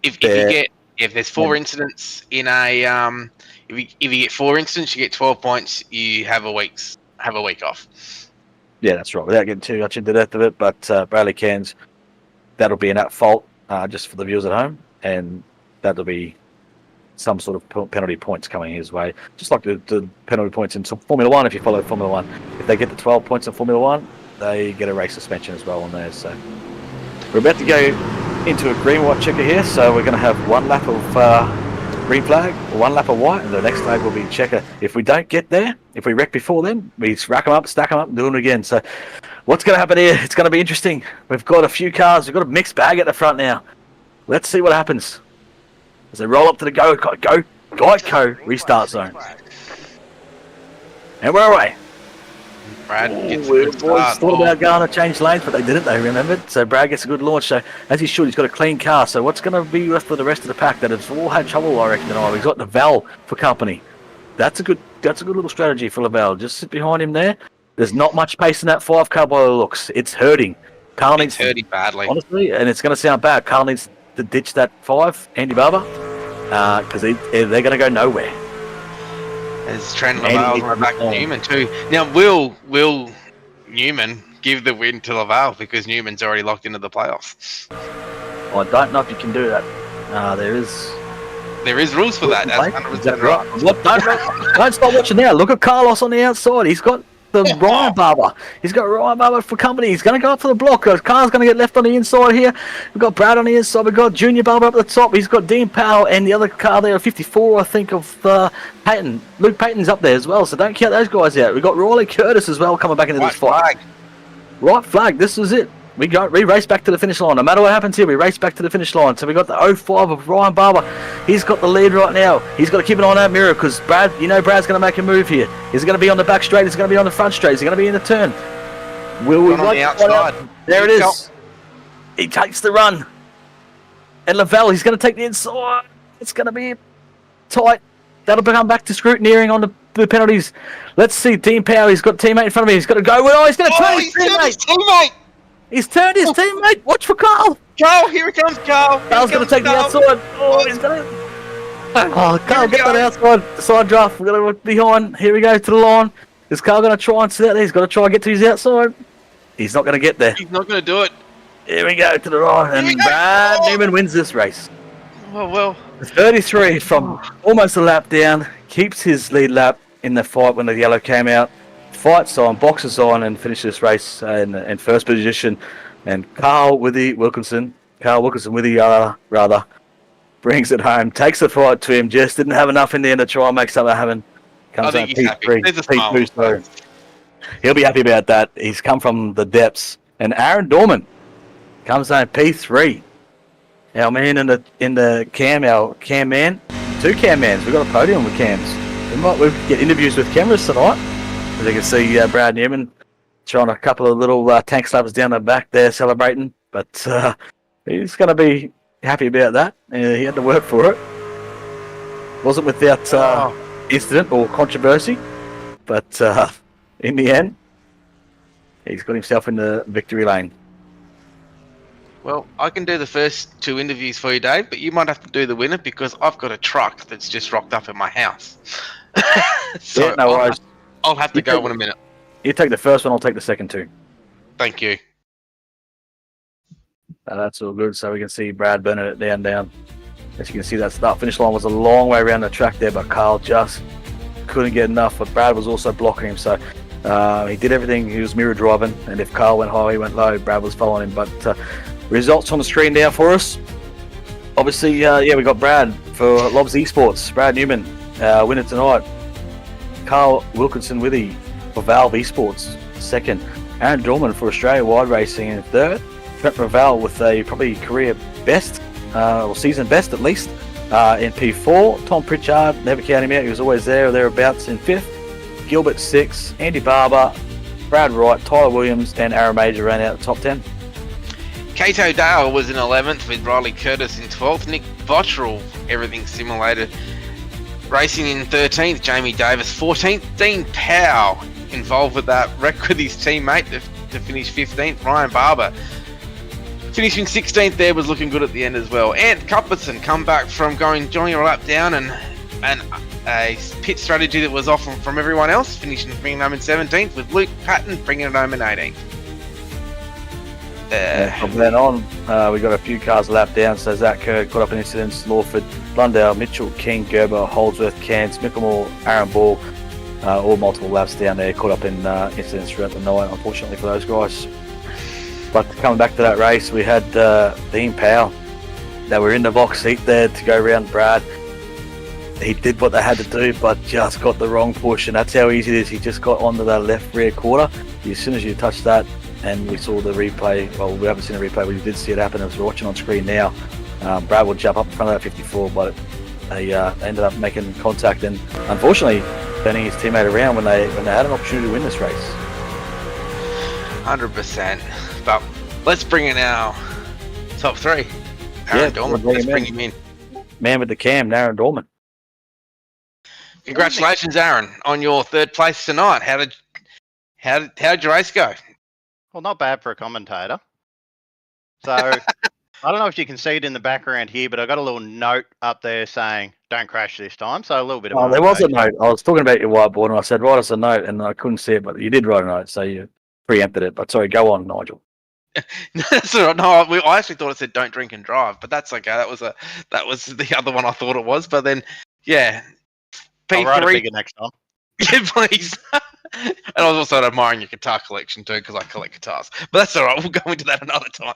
if there's 4 incidents in a if you get 4 incidents, you get 12 points. You have a week off. Yeah, that's right. Without getting too much into depth of it, but Bradley Cairns, that'll be an at fault just for the viewers at home, and that'll be some sort of penalty points coming his way. Just like the penalty points in Formula 1, if you follow Formula 1. If they get the 12 points in Formula 1, they get a race suspension as well on there. So we're about to go into a green white checker here, so we're going to have 1 lap of green flag, 1 lap of white, and the next flag will be checker. If we don't get there, if we wreck before then, we rack them up, stack them up, and do them again. So what's going to happen here? It's going to be interesting. We've got a few cars. We've got a mixed bag at the front now. Let's see what happens as they roll up to the Geico restart zone. And we're away. Brad gets a We good start. thought about going to change lanes, but they didn't. They remembered. So Brad gets a good launch. So as he should, he's got a clean car. So what's going to be left for the rest of the pack that have all had trouble, I reckon, tonight? He's got Lavelle for company. That's a good little strategy for Lavelle. Just sit behind him there. There's not much pace in that 5 car by the looks. It's hurting. Carl needs hurting badly, honestly, and it's going to sound bad. Carl needs to ditch that 5, Andy Barber, because they're going to go nowhere. As Trent Lavalle's right back to Newman too. Now, will Newman give the win to Laval because Newman's already locked into the playoffs? I don't know if you can do that. There is rules for that. That's 100% right. What? Don't stop watching now. Look at Carlos on the outside. He's got the Ryan Barber. He's got Ryan Barber for company. He's going to go up for the block. His car's going to get left on the inside here. We've got Brad on the inside. We've got Junior Barber up at the top. He's got Dean Powell and the other car there, 54, I think, of Payton. Luke Payton's up there as well, so don't count those guys out. We've got Riley Curtis as well coming back into this fight. Right flag. This is it. We race back to the finish line. No matter what happens here, we race back to the finish line. So we got the 05 of Ryan Barber. He's got the lead right now. He's got to keep an eye on that mirror because Brad's going to make a move here. Is he going to be on the back straight? Is he going to be on the front straight? Is he going to be in the turn? Will we on the outside? There it is. He takes the run. And Lavelle, he's going to take the inside. It's going to be tight. That'll come back to scrutineering on the penalties. Let's see Dean Power. He's got a teammate in front of him. He's got to go. Oh, he's going to turn his teammate. He's turned his teammate. Watch for Carl. Carl, here it comes, Carl. Carl's going to take the outside. Oh, he's going to... Oh, Carl, get that outside. The side draft. We're going to look behind. Here we go to the line. Is Carl going to try and sit there? He's got to try and get to his outside. He's not going to get there. He's not going to do it. Here we go to the right. And Brad Newman wins this race. Well. 33 from almost a lap down. Keeps his lead lap in the fight when the yellow came out. Fights on, boxes on, and finishes this race in first position. And Carl Wilkinson rather, brings it home. Takes the fight to him. Just didn't have enough in the end to try and make something happen. Comes I think he's happy. There's a smile. So he'll be happy about that. He's come from the depths. And Aaron Dorman comes home P3. Our man in the cam, our cam man. 2 cam mans. We've got a podium with cams. We'll get interviews with cameras tonight. As you can see, Brad Newman trying a couple of little tank slappers down the back there celebrating. But he's going to be happy about that. He had to work for it. Wasn't without incident or controversy. But in the end, he's got himself in the victory lane. Well, I can do the first 2 interviews for you, Dave, but you might have to do the winner because I've got a truck that's just rocked up in my house. So yeah, no worries. I'll have to go in a minute. You take the first one, I'll take the second 2. Thank you. That's all good. So we can see Brad burning it down. As you can see, that start-finish line was a long way around the track there, but Carl just couldn't get enough. But Brad was also blocking him, so he did everything. He was mirror driving, and if Carl went high, he went low. Brad was following him, but... results on the screen now for us. Obviously, we got Brad for Lobs Esports. Brad Newman, winner tonight. Carl Wilkinson Withy for Valve Esports, second. Aaron Dorman for Australia Wide Racing in third. Trent Raval with a probably career best, or season best at least, in P4. Tom Pritchard, never count him out, he was always there or thereabouts in fifth. Gilbert sixth. Andy Barber, Brad Wright, Tyler Williams, and Aaron Major ran out the top 10. Cato Dale was in 11th with Riley Curtis in 12th. Nick Bottrell, everything simulated, racing in 13th. Jamie Davis 14th. Dean Powell involved with that wreck with his teammate to finish 15th. Ryan Barber finishing 16th there, was looking good at the end as well. Ant Cuthbertson come back from joining a lap down and a pit strategy that was off from everyone else, bringing home in 17th with Luke Patton bringing it home in 18th. From then on, we got a few cars lap down. So Zach Kerr caught up in incidents. Lawford, Blundell, Mitchell, King, Gerber, Holdsworth, Cairns, Mickelmore, Aaron Ball, all multiple laps down there, caught up in incidents throughout the night, unfortunately for those guys. But coming back to that race, we had Dean Powell that were in the box seat there to go around Brad. He did what they had to do, but just got the wrong push, and that's how easy it is. He just got onto that left rear quarter. As soon as you touch that, and we saw the replay, well, we haven't seen a replay, but we did see it happen as we're watching on screen now. Brad would jump up in front of that 54, but they ended up making contact and unfortunately turning his teammate around when they had an opportunity to win this race. 100%. But let's bring in our top 3. Aaron Dorman, let's bring him in. Man with the cam, Aaron Dorman. Congratulations, Aaron, on your 3rd place tonight. How did your race go? Well, not bad for a commentator. So, I don't know if you can see it in the background here, but I got a little note up there saying, don't crash this time. So, a little bit of there was a note. I was talking about your whiteboard, and I said, write us a note, and I couldn't see it, but you did write a note, so you preempted it. But sorry, go on, Nigel. No, that's all right. No, I actually thought it said don't drink and drive, but that's okay. That was the other one I thought it was. But then, yeah. I'll write it bigger next time. Yeah, please. And I was also admiring your guitar collection too, because I collect guitars. But that's all right. We'll go into that another time.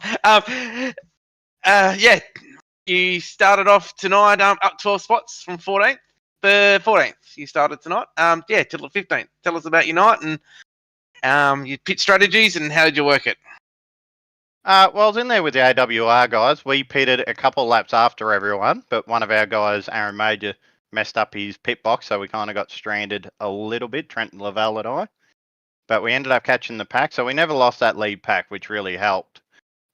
Yeah, you started off tonight up 12 spots from 14th. The 14th you started tonight. Yeah, till the 15th. Tell us about your night and your pit strategies and how did you work it? Well, I was in there with the AWR guys. We pitted a couple laps after everyone, but one of our guys, Aaron Major, messed up his pit box, so we kind of got stranded a little bit, Trent Lavelle and I. But we ended up catching the pack, so we never lost that lead pack, which really helped.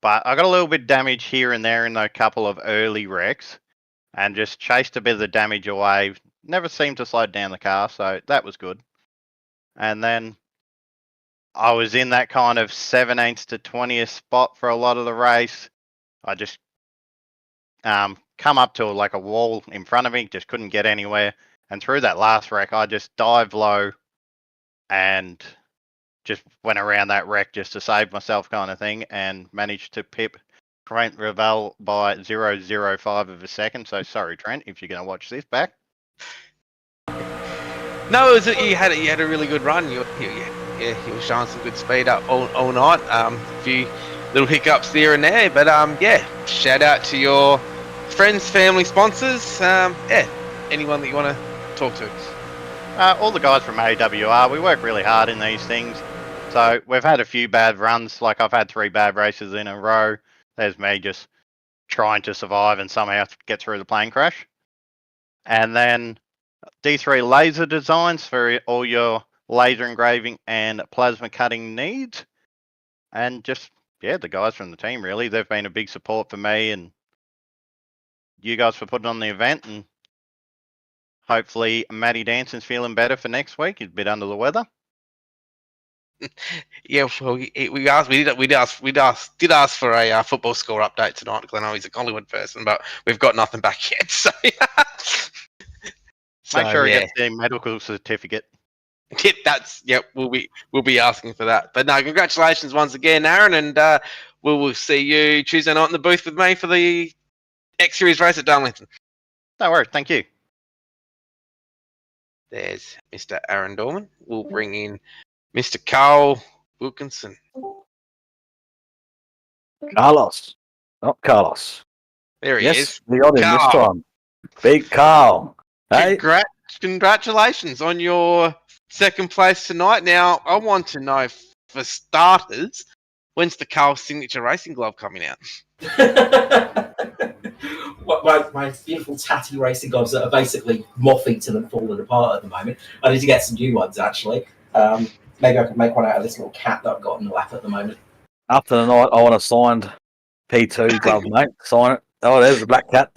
But I got a little bit of damage here and there in a couple of early wrecks, and just chased a bit of the damage away. Never seemed to slow down the car, so that was good. And then I was in that kind of 17th to 20th spot for a lot of the race. I just come up to like a wall in front of me, just couldn't get anywhere. And through that last wreck, I just dived low and just went around that wreck just to save myself kind of thing, and managed to pip Trent Ravel by 0.05 of a second. So sorry, Trent, if you're going to watch this back. No, you had a really good run. You were showing some good speed up all night. A few little hiccups there and there, but shout out to your friends, family, sponsors. Anyone that you want to talk to. All the guys from AWR, we work really hard in these things. So we've had a few bad runs, like I've had 3 bad races in a row. There's me just trying to survive and somehow get through the plane crash. And then D3 laser designs for all your laser engraving and plasma cutting needs. And just, the guys from the team, really. They've been a big support for me and you guys for putting on the event. And hopefully Matty Danson's feeling better for next week. He's a bit under the weather. Yeah, well, we did ask for a football score update tonight because I know he's a Collingwood person, but we've got nothing back yet. So, Make sure he gets the medical certificate. We'll be asking for that. But no, congratulations once again, Aaron, and we will see you Tuesday night in the booth with me for the X Series race at Darlington. No worries, thank you. There's Mr. Aaron Dorman. We'll bring in Mr. Carl Wilkinson. Carlos. Not Carlos. There he is. We got him Carl. this time. Big Carl. Hey? Congratulations on your second place tonight. Now, I want to know, for starters, when's the Carl Signature Racing Glove coming out? my beautiful tatty racing gloves that are basically moth-eaten and falling apart at the moment. I need to get some new ones, actually. Maybe I could make one out of this little cat that I've got in the lap at the moment. After the night, I want a signed P2 glove, mate. Sign it. Oh, there's the black cat.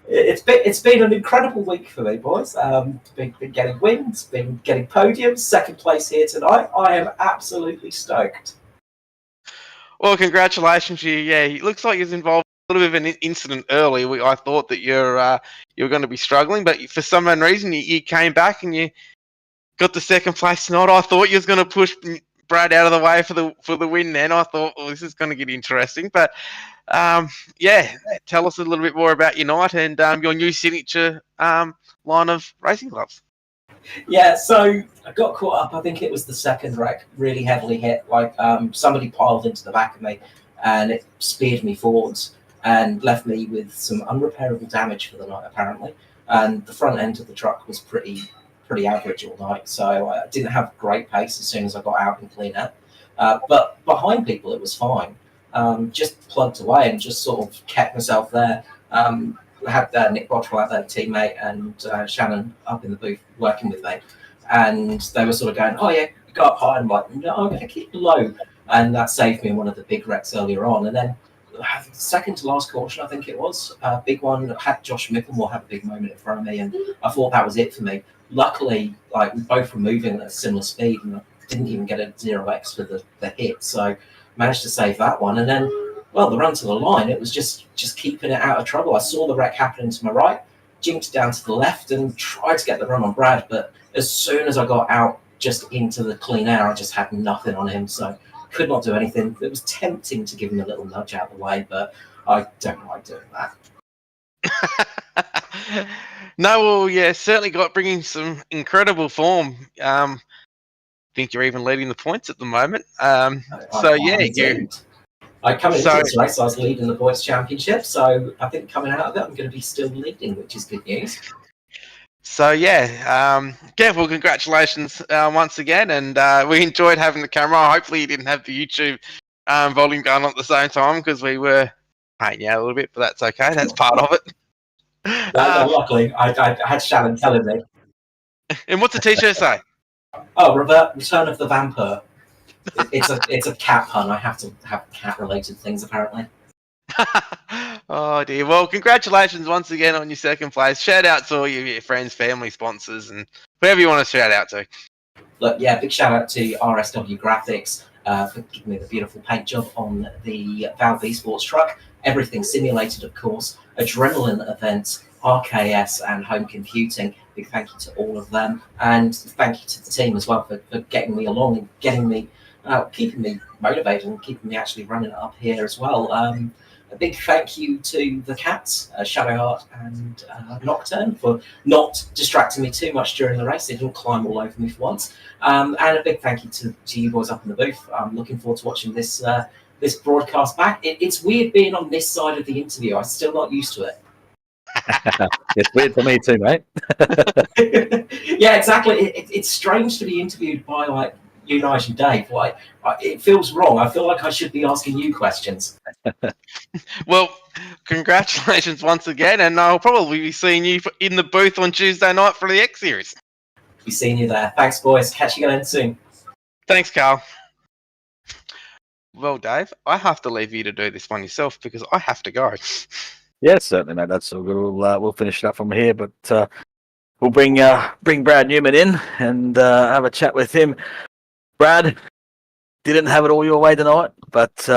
It's been an incredible week for me, boys. Been getting wins, been getting podiums, second place here tonight. I am absolutely stoked. Well, congratulations to you. Yeah, it looks like you're involved in a little bit of an incident early. I thought that you were going to be struggling, but for some reason you came back and you got the second place tonight. I thought you was going to push Brad out of the way for the win. Then I thought, well, this is going to get interesting. But tell us a little bit more about your night and your new signature line of racing gloves. Yeah, so I got caught up. I think it was the second wreck, really heavily hit. Like somebody piled into the back of me, and it speared me forwards and left me with some unrepairable damage for the night, apparently. And the front end of the truck was pretty average all night, so I didn't have great pace as soon as I got out and clean up. But behind people, it was fine. Just plugged away and just sort of kept myself there. I had Nick Bottrell out there, teammate, and Shannon up in the booth working with me. And they were sort of going, oh yeah, go up high. I'm like, no, I'm going to keep low. And that saved me in one of the big wrecks earlier on. And then second to last caution, I think it was, big one, had Josh Micklemore have a big moment in front of me. And I thought that was it for me. Luckily, like we both were moving at a similar speed and I didn't even get a 0x for the hit. So managed to save that one. And then, well, the run to the line, it was just keeping it out of trouble. I saw the wreck happening to my right, jinked down to the left and tried to get the run on Brad. But as soon as I got out just into the clean air, I just had nothing on him. So could not do anything. It was tempting to give him a little nudge out of the way, but I don't like doing that. No, well, yeah, certainly bringing some incredible form. I think you're even leading the points at the moment. I come into this race, I was leading the points championship, so I think coming out of it, I'm going to be still leading, which is good news. So well, congratulations once again, and we enjoyed having the camera. Hopefully, you didn't have the YouTube volume going on at the same time because we were paying you out a little bit, but that's okay. That's part of it. Luckily, I had Shannon telling me. And what's the T-shirt say? Oh, Return of the Vampire. It's a cat pun. I have to have cat related things apparently. Oh dear. Well, congratulations once again on your second place. Shout out to all your friends, family, sponsors, and whoever you want to shout out to. Look, yeah, big shout out to RSW Graphics for giving me the beautiful paint job on the Valve eSports truck. Everything simulated, of course. Adrenaline events, RKS, and home computing. Big thank you to all of them, and thank you to the team as well for getting me along and getting me, keeping me motivated and keeping me actually running it up here as well. A big thank you to the cats, Shadowheart and Nocturne, for not distracting me too much during the race. They didn't climb all over me for once. And a big thank you to you boys up in the booth. I'm looking forward to watching this this broadcast back. It's weird being on this side of the interview. I'm still not used to it. It's weird for me too, mate. Yeah, exactly. It's strange to be interviewed by like you guys and Dave. Like, it feels wrong. I feel like I should be asking you questions. Well, congratulations once again, and I'll probably be seeing you in the booth on Tuesday night for the X Series. Be seeing you there. Thanks, boys. Catch you again soon. Thanks, Carl. Well, Dave, I have to leave you to do this one yourself because I have to go. Yeah, certainly, mate. That's all good. We'll finish it up from here, but we'll bring Brad Newman in and have a chat with him. Brad didn't have it all your way tonight, but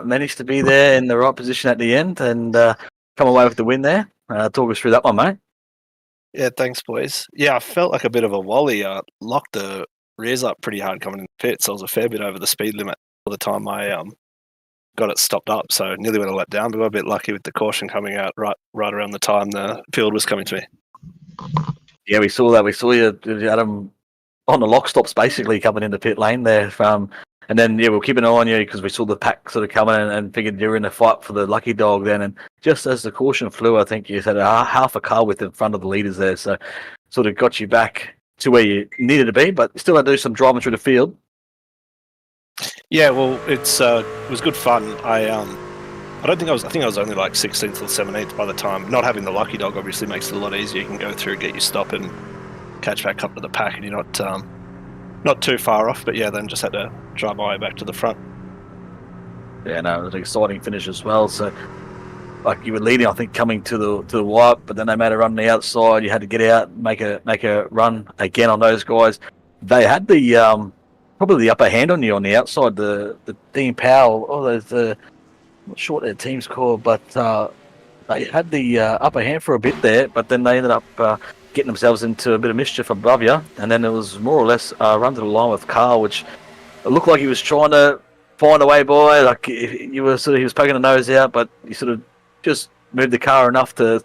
managed to be there in the right position at the end and come away with the win there. Talk us through that one, mate. Yeah, thanks, boys. Yeah, I felt like a bit of a wally. Locked the rears up pretty hard coming in the pits. I was a fair bit over the speed limit by the time I got it stopped up, so nearly went a lap down, but got a bit lucky with the caution coming out right around the time the field was coming to me. Yeah, we saw that. We saw you had him on the lock stops basically coming in the pit lane there. And then, yeah, we'll keep an eye on you because we saw the pack sort of coming and figured you were in a fight for the lucky dog then. And just as the caution flew, I think you had half a car width in front of the leaders there. So sort of got you back to where you needed to be, but still had to do some driving through the field. Yeah, well, it was good fun. I think I was only like 16th or 17th by the time. Not having the lucky dog obviously makes it a lot easier. You can go through, get your stop, and catch back up to the pack, and you're not too far off. But yeah, then just had to drive my way back to the front. Yeah, no, it was an exciting finish as well. So, like you were leading, I think, coming to the white, but then they made a run on the outside. You had to get out, make a run again on those guys. They had the probably the upper hand on you on the outside. The Dean Powell, I'm not sure what their team's called, but they had the upper hand for a bit there, but then they ended up getting themselves into a bit of mischief above you, and then it was more or less run to the line with Carl, which it looked like he was trying to find a way by. Like he was poking the nose out, but he sort of just moved the car enough to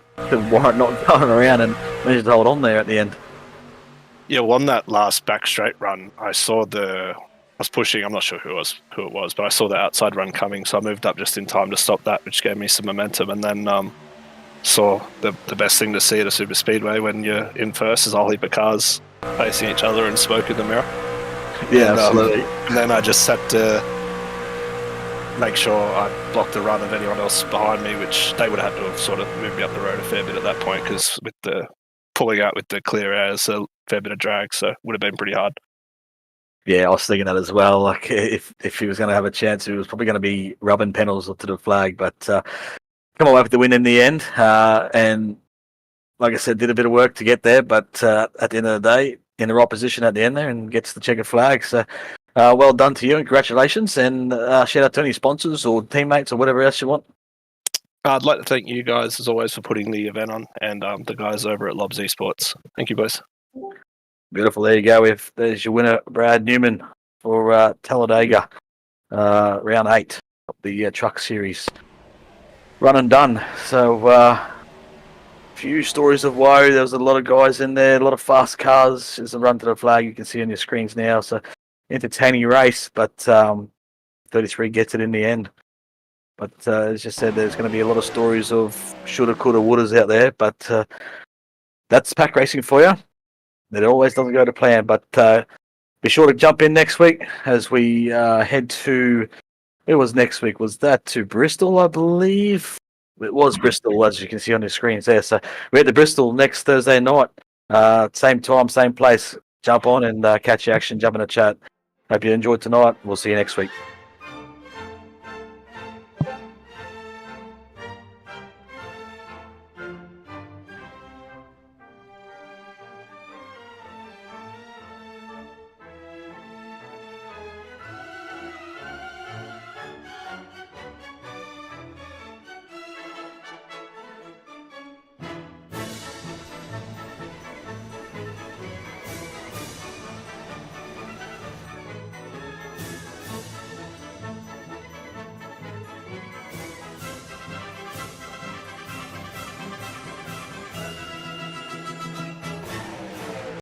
warrant not going around and managed to hold on there at the end. Yeah, well, on that last back straight run, I was pushing. I'm not sure who it was, but I saw the outside run coming, so I moved up just in time to stop that, which gave me some momentum. And then saw the best thing to see at a super speedway when you're in first is a whole heap of cars facing each other and smoke in the mirror. Yeah, absolutely. And then I just had to make sure I blocked the run of anyone else behind me, which they would have had to have sort of moved me up the road a fair bit at that point, because with the pulling out with the clear air, there's a fair bit of drag, so it would have been pretty hard. Yeah, I was thinking that as well. Like if he was going to have a chance, he was probably going to be rubbing panels to the flag, but come away with the win in the end. And like I said, did a bit of work to get there, but at the end of the day, in the right position at the end there and gets the checkered flag. So well done to you, and congratulations, and shout out to any sponsors or teammates or whatever else you want. I'd like to thank you guys, as always, for putting the event on, and the guys over at Lobs Esports. Thank you, boys. Beautiful. There you go. There's your winner, Brad Newman, for Talladega, round 8 of the Truck Series. Run and done. So, few stories of woe. There was a lot of guys in there, a lot of fast cars. There's a run to the flag you can see on your screens now. So, entertaining race, but 33 gets it in the end. But as just said, there's going to be a lot of stories of shoulda, coulda, wouldas out there. But that's pack racing for you. It always doesn't go to plan. But be sure to jump in next week as we head to... Where was next week? Was that to Bristol, I believe? It was Bristol, as you can see on your screens there. So we're at the Bristol next Thursday night. Same time, same place. Jump on and catch the action, jump in the chat. Hope you enjoyed tonight. We'll see you next week.